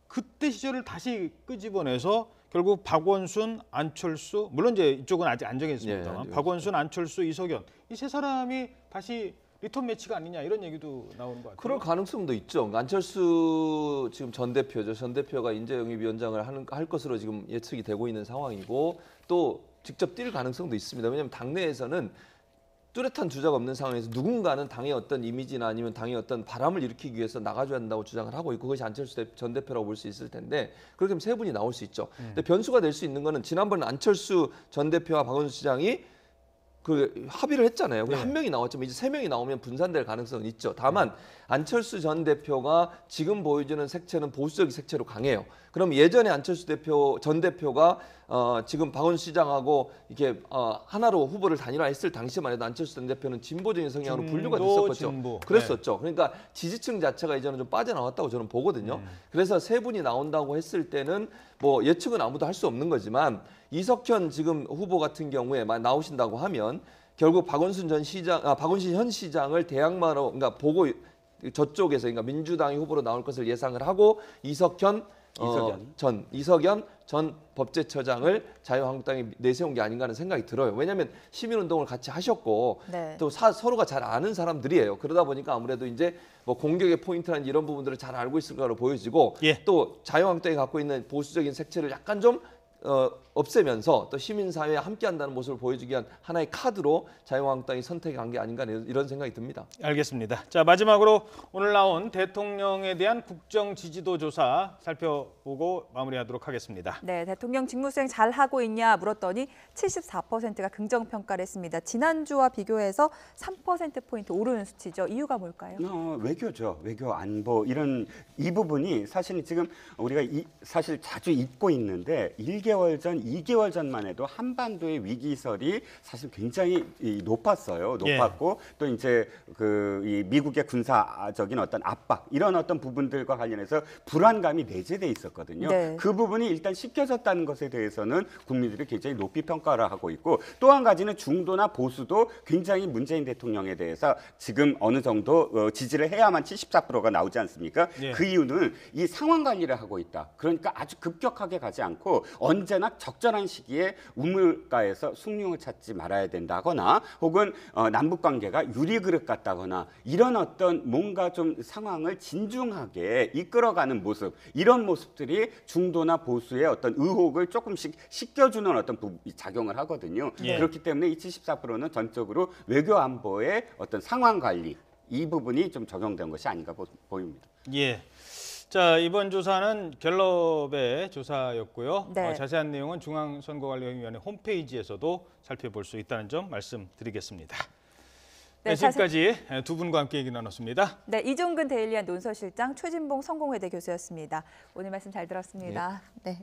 그때 시절을 다시 끄집어내서 결국 박원순, 안철수, 물론 이제 이쪽은 아직 안 정했습니다만 박원순, 안철수, 이석연 이 세 사람이 다시 리턴 매치가 아니냐 이런 얘기도 나오는 것 같아요. 그럴 가능성도 있죠. 그러니까 안철수 지금 전 대표죠. 전 대표가 인재영입위원장을 할 것으로 지금 예측이 되고 있는 상황이고 또 직접 뛸 가능성도 있습니다. 왜냐하면 당내에서는 뚜렷한 주자가 없는 상황에서 누군가는 당의 어떤 이미지나 아니면 당의 어떤 바람을 일으키기 위해서 나가줘야 한다고 주장을 하고 있고 그것이 안철수 전 대표라고 볼 수 있을 텐데 그렇게 하면 세 분이 나올 수 있죠. 근데 변수가 될 수 있는 거는 지난번에 안철수 전 대표와 박원순 시장이 합의를 했잖아요. 한 명이 나왔지만 이제 세 명이 나오면 분산될 가능성은 있죠. 다만 안철수 전 대표가 지금 보여주는 색채는 보수적인 색채로 강해요. 그럼 예전에 안철수 전 대표가 지금 박원순 시장하고 이렇게 하나로 후보를 단일화했을 당시만 해도 안철수 전 대표는 진보적인 성향으로 분류가 됐었죠. 그랬었죠. 그러니까 지지층 자체가 이제는 좀 빠져나왔다고 저는 보거든요. 그래서 세 분이 나온다고 했을 때는 뭐 예측은 아무도 할 수 없는 거지만 이석현 지금 후보 같은 경우에 나오신다고 하면 결국 박원순 현 시장을 대항마로 그러니까 보고 저쪽에서 그러니까 민주당이 후보로 나올 것을 예상을 하고 이석연 전 법제처장을 자유한국당이 내세운 게 아닌가 하는 생각이 들어요. 왜냐하면 시민운동을 같이 하셨고 또 서로가 잘 아는 사람들이에요. 그러다 보니까 아무래도 이제 뭐 공격의 포인트라는 이런 부분들을 잘 알고 있을 거로 보여지고 또 자유한국당이 갖고 있는 보수적인 색채를 약간 좀 없애면서 또 시민사회에 함께한다는 모습을 보여주기 위한 하나의 카드로 자유한국당이 선택한 게 아닌가 이런 생각이 듭니다. 알겠습니다. 자, 마지막으로 오늘 나온 대통령에 대한 국정 지지도 조사 살펴보고 마무리하도록 하겠습니다. 네, 대통령 직무수행 잘하고 있냐 물었더니 74%가 긍정평가를 했습니다. 지난주와 비교해서 3%포인트 오르는 수치죠. 이유가 뭘까요? 외교죠. 외교 안보 이 부분이 사실 지금 우리가 사실 자주 잊고 있는데 1개월 1개월 전, 2개월 전만 해도 한반도의 위기설이 사실 굉장히 높았어요. 높았고 또 이제 이 미국의 군사적인 어떤 압박 이런 어떤 부분들과 관련해서 불안감이 내재돼 있었거든요. 네. 그 부분이 일단 씻겨졌다는 것에 대해서는 국민들이 굉장히 높이 평가를 하고 있고 또 한 가지는 중도나 보수도 굉장히 문재인 대통령에 대해서 지금 어느 정도 지지를 해야만 74%가 나오지 않습니까? 예. 그 이유는 이 상황 관리를 하고 있다. 그러니까 아주 급격하게 가지 않고 언제나 적절한 시기에 우물가에서 숭늉을 찾지 말아야 된다거나 혹은 남북 관계가 유리그릇 같다거나 이런 어떤 뭔가 좀 상황을 진중하게 이끌어가는 모습 이런 모습들이 중도나 보수의 어떤 의혹을 조금씩 씻겨주는 어떤 작용을 하거든요. 예. 그렇기 때문에 이 74%는 전적으로 외교 안보의 어떤 상황 관리 이 부분이 좀 적용된 것이 아닌가 보입니다. 예. 자, 이번 조사는 갤럽의 조사였고요. 네. 자세한 내용은 중앙선거관리위원회 홈페이지에서도 살펴볼 수 있다는 점 말씀드리겠습니다. 네, 지금까지 두 분과 함께 얘기 나눴습니다. 네, 이종근 데일리안 논설실장, 최진봉 성공회대 교수였습니다. 오늘 말씀 잘 들었습니다. 네.